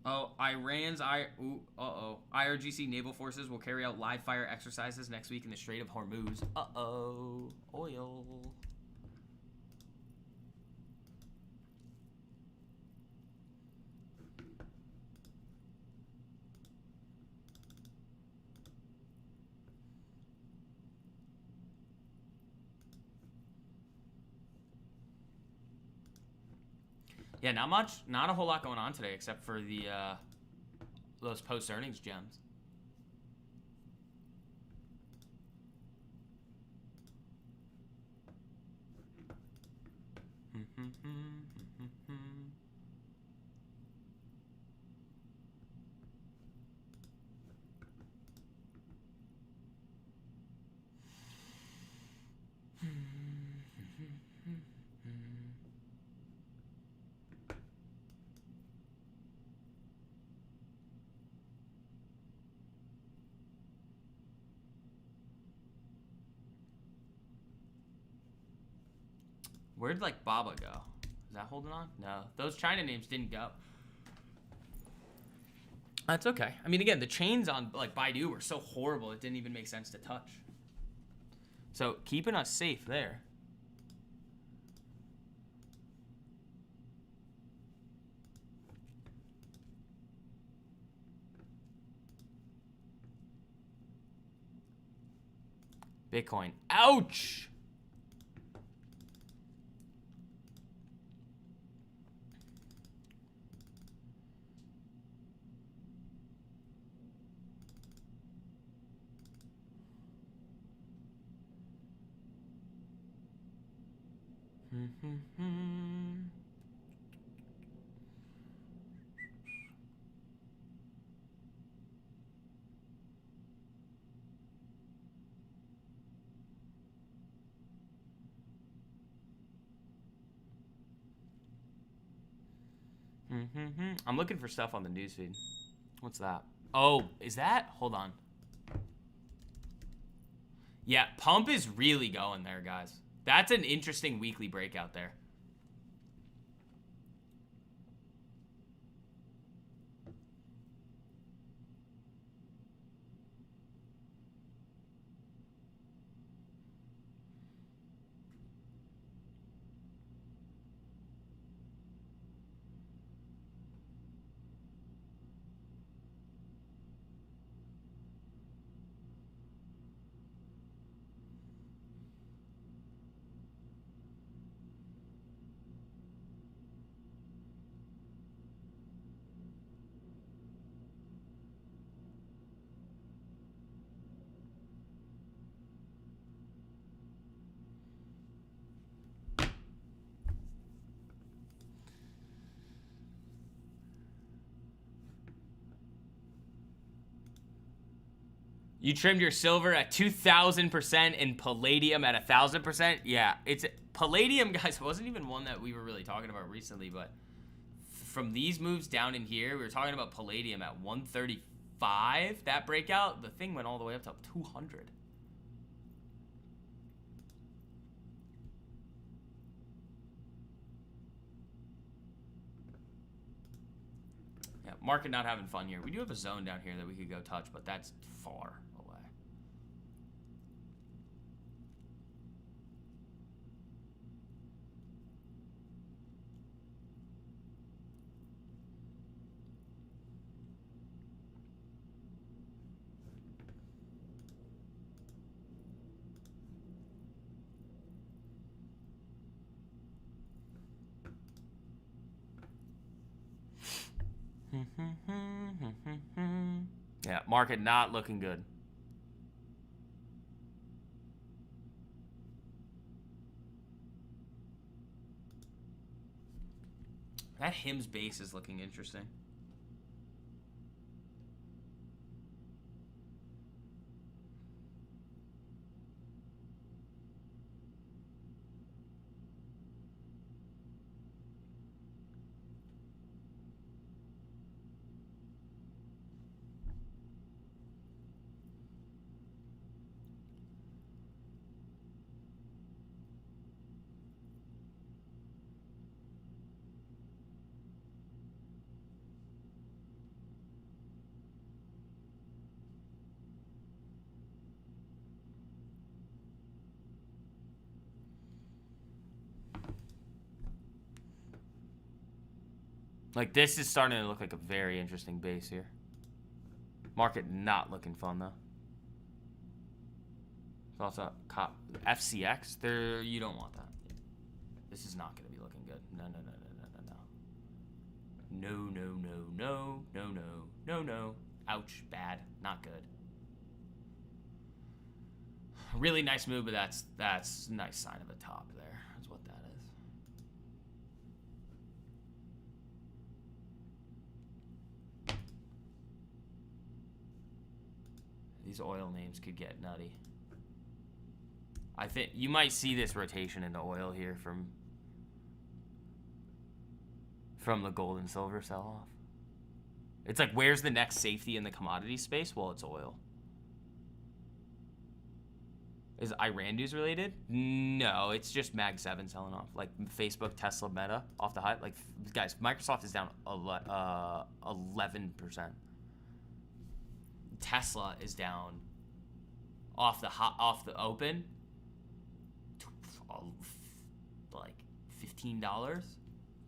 Oh, IRGC naval forces will carry out live fire exercises next week in the Strait of Hormuz. Uh-oh. Oil. Yeah, not a whole lot going on today except for the those post-earnings gems. Where'd like Baba go? Is that holding on? No, those China names didn't go. That's okay. I mean, again, the chains on like Baidu were so horrible it didn't even make sense to touch. So keeping us safe there. Bitcoin. Ouch! I'm looking for stuff on the newsfeed. What's that? Oh, is that? Hold on. Yeah, pump is really going there, guys. That's an interesting weekly breakout there. You trimmed your silver at 2,000% and palladium at 1,000%. Yeah, it's palladium, guys. Wasn't even one that we were really talking about recently, but from these moves down in here, we were talking about palladium at 135. That breakout, the thing went all the way up to 200. Yeah, market not having fun here. We do have a zone down here that we could go touch, but that's far away. Yeah, market not looking good. That hymns base is looking interesting. Like, this is starting to look like a very interesting base here. Market not looking fun, though. Also, FCX, there, you don't want that. This is not going to be looking good. No, no, no, no, no, no, no. No, no, no, no, no, no, no, no. Ouch, bad, not good. Really nice move, but that's a nice sign of a top there. That's what that is. These oil names could get nutty. I think you might see this rotation into oil here from the gold and silver sell-off. It's like, where's the next safety in the commodity space? Well, it's oil. Is Iran news related? No, it's just Mag 7 selling off. Like Facebook, Tesla, Meta off the high. Like, guys, Microsoft is down 11%. Tesla is down off the open like $15.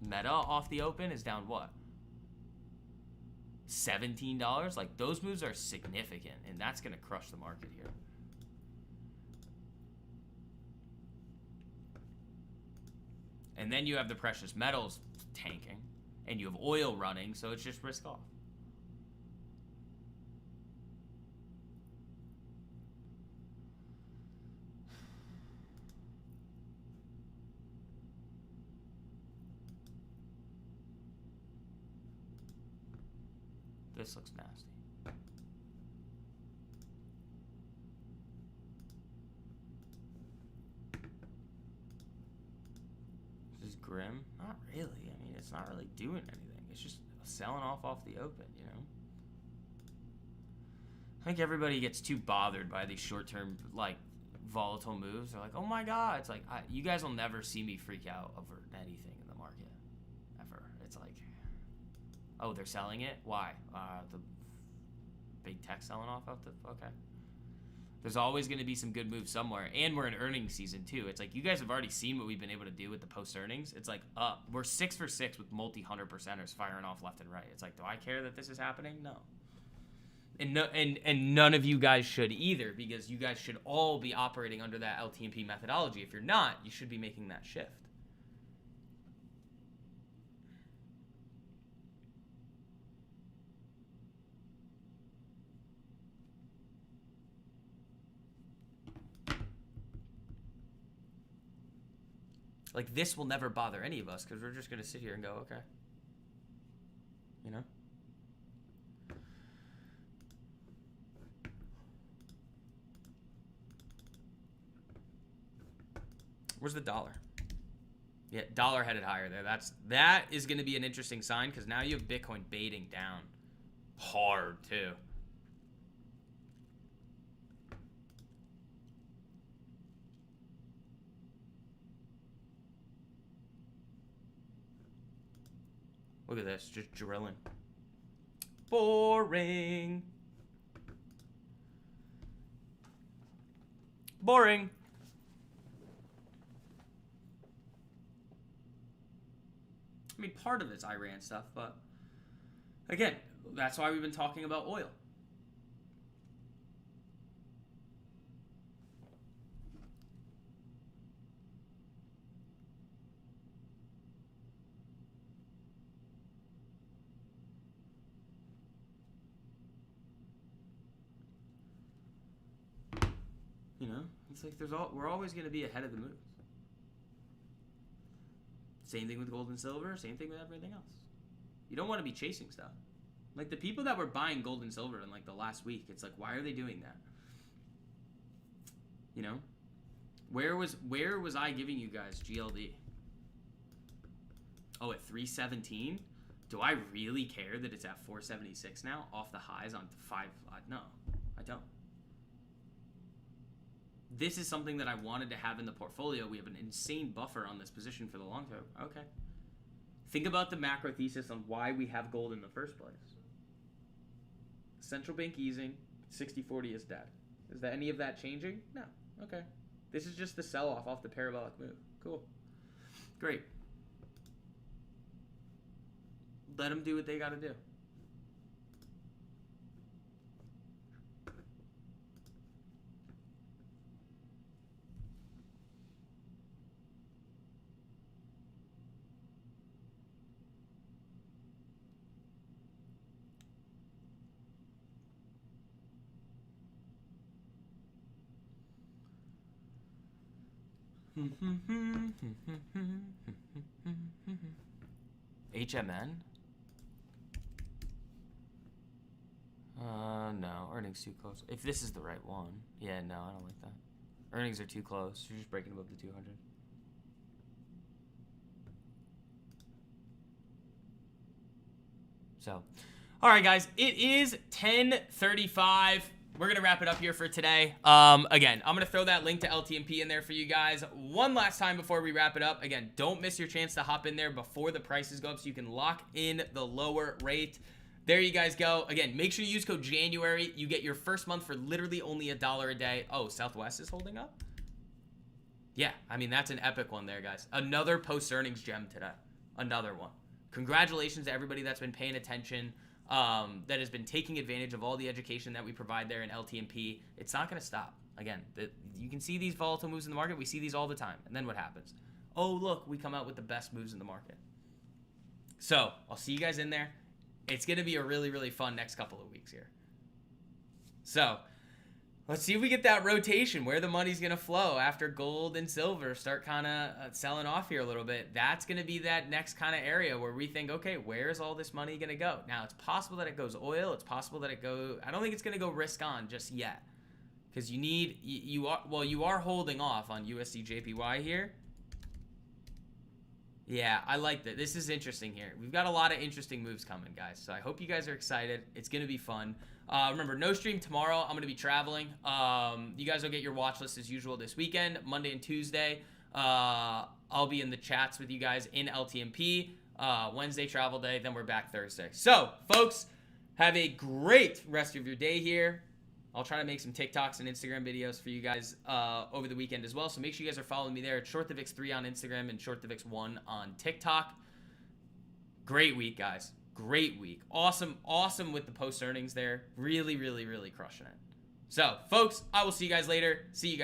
Meta off the open is down what? $17. Like, those moves are significant, and that's gonna crush the market here. And then you have the precious metals tanking, and you have oil running, so it's just risk off. This looks nasty. This is grim? Not really. I mean, it's not really doing anything. It's just selling off the open, you know? I think everybody gets too bothered by these short-term, like, volatile moves. They're like, oh my god. It's like, you guys will never see me freak out over anything in the market. Ever. It's like, oh, they're selling it? Why? The big tech selling off the... Okay. There's always going to be some good moves somewhere. And we're in earnings season, too. It's like, you guys have already seen what we've been able to do with the post-earnings. It's like, we're 6 for 6 with multi-100%ers firing off left and right. It's like, do I care that this is happening? No. And none of you guys should either, because you guys should all be operating under that LTMP methodology. If you're not, you should be making that shift. Like, this will never bother any of us because we're just going to sit here and go, okay. You know? Where's the dollar? Yeah, dollar headed higher there. That is going to be an interesting sign because now you have Bitcoin baiting down hard too. Look at this, just drilling. Boring. Boring. I mean, part of it's Iran stuff, but again, that's why we've been talking about oil. You know, it's like we're always going to be ahead of the moves. Same thing with gold and silver, same thing with everything else. You don't want to be chasing stuff. Like the people that were buying gold and silver in like the last week, it's like, why are they doing that? You know? Where was I giving you guys GLD? Oh, at 317? Do I really care that it's at 476 now off the highs on 5? No, I don't. This is something that I wanted to have in the portfolio. We have an insane buffer on this position for the long term. Okay. Think about the macro thesis on why we have gold in the first place. Central bank easing, 60-40 is dead. Is that any of that changing? No. Okay. This is just the sell-off off the parabolic move. Cool. Great. Let them do what they got to do. HMN? No. Earnings too close. If this is the right one. Yeah, no, I don't like that. Earnings are too close. You're just breaking above the 200. So, all right, guys. It is 10:35. We're going to wrap it up here for today. Again, I'm going to throw that link to LTMP in there for you guys one last time before we wrap it up. Again, don't miss your chance to hop in there before the prices go up so you can lock in the lower rate. There you guys go. Again, make sure you use code January. You get your first month for literally only $1 a day. Oh, Southwest is holding up? Yeah, I mean, that's an epic one there, guys. Another post-earnings gem today. Another one. Congratulations to everybody that's been paying attention. That has been taking advantage of all the education that we provide there in LTMP. It's not going to stop. Again, you can see these volatile moves in the market. We see these all the time. And then what happens? Oh, look, we come out with the best moves in the market. So I'll see you guys in there. It's going to be a really, really fun next couple of weeks here. So let's see if we get that rotation where the money's going to flow after gold and silver start kind of selling off here a little bit. That's going to be that next kind of area where we think, okay, where's all this money going to go? Now, it's possible that it goes oil. It's possible that it goes, I don't think it's going to go risk on just yet. Because you are holding off on USD JPY here. Yeah, I like that. This is interesting here. We've got a lot of interesting moves coming, guys. So I hope you guys are excited. It's going to be fun. Remember, no stream tomorrow. I'm going to be traveling. You guys will get your watch list as usual this weekend, Monday and Tuesday. I'll be in the chats with you guys in LTMP. Wednesday, travel day. Then we're back Thursday. So, folks, have a great rest of your day here. I'll try to make some TikToks and Instagram videos for you guys over the weekend as well. So make sure you guys are following me there at ShortTheVix3 on Instagram and ShortTheVix1 on TikTok. Great week, guys. Great week. Awesome with the post earnings there. Really, really, really crushing it. So, folks, I will see you guys later. See you guys.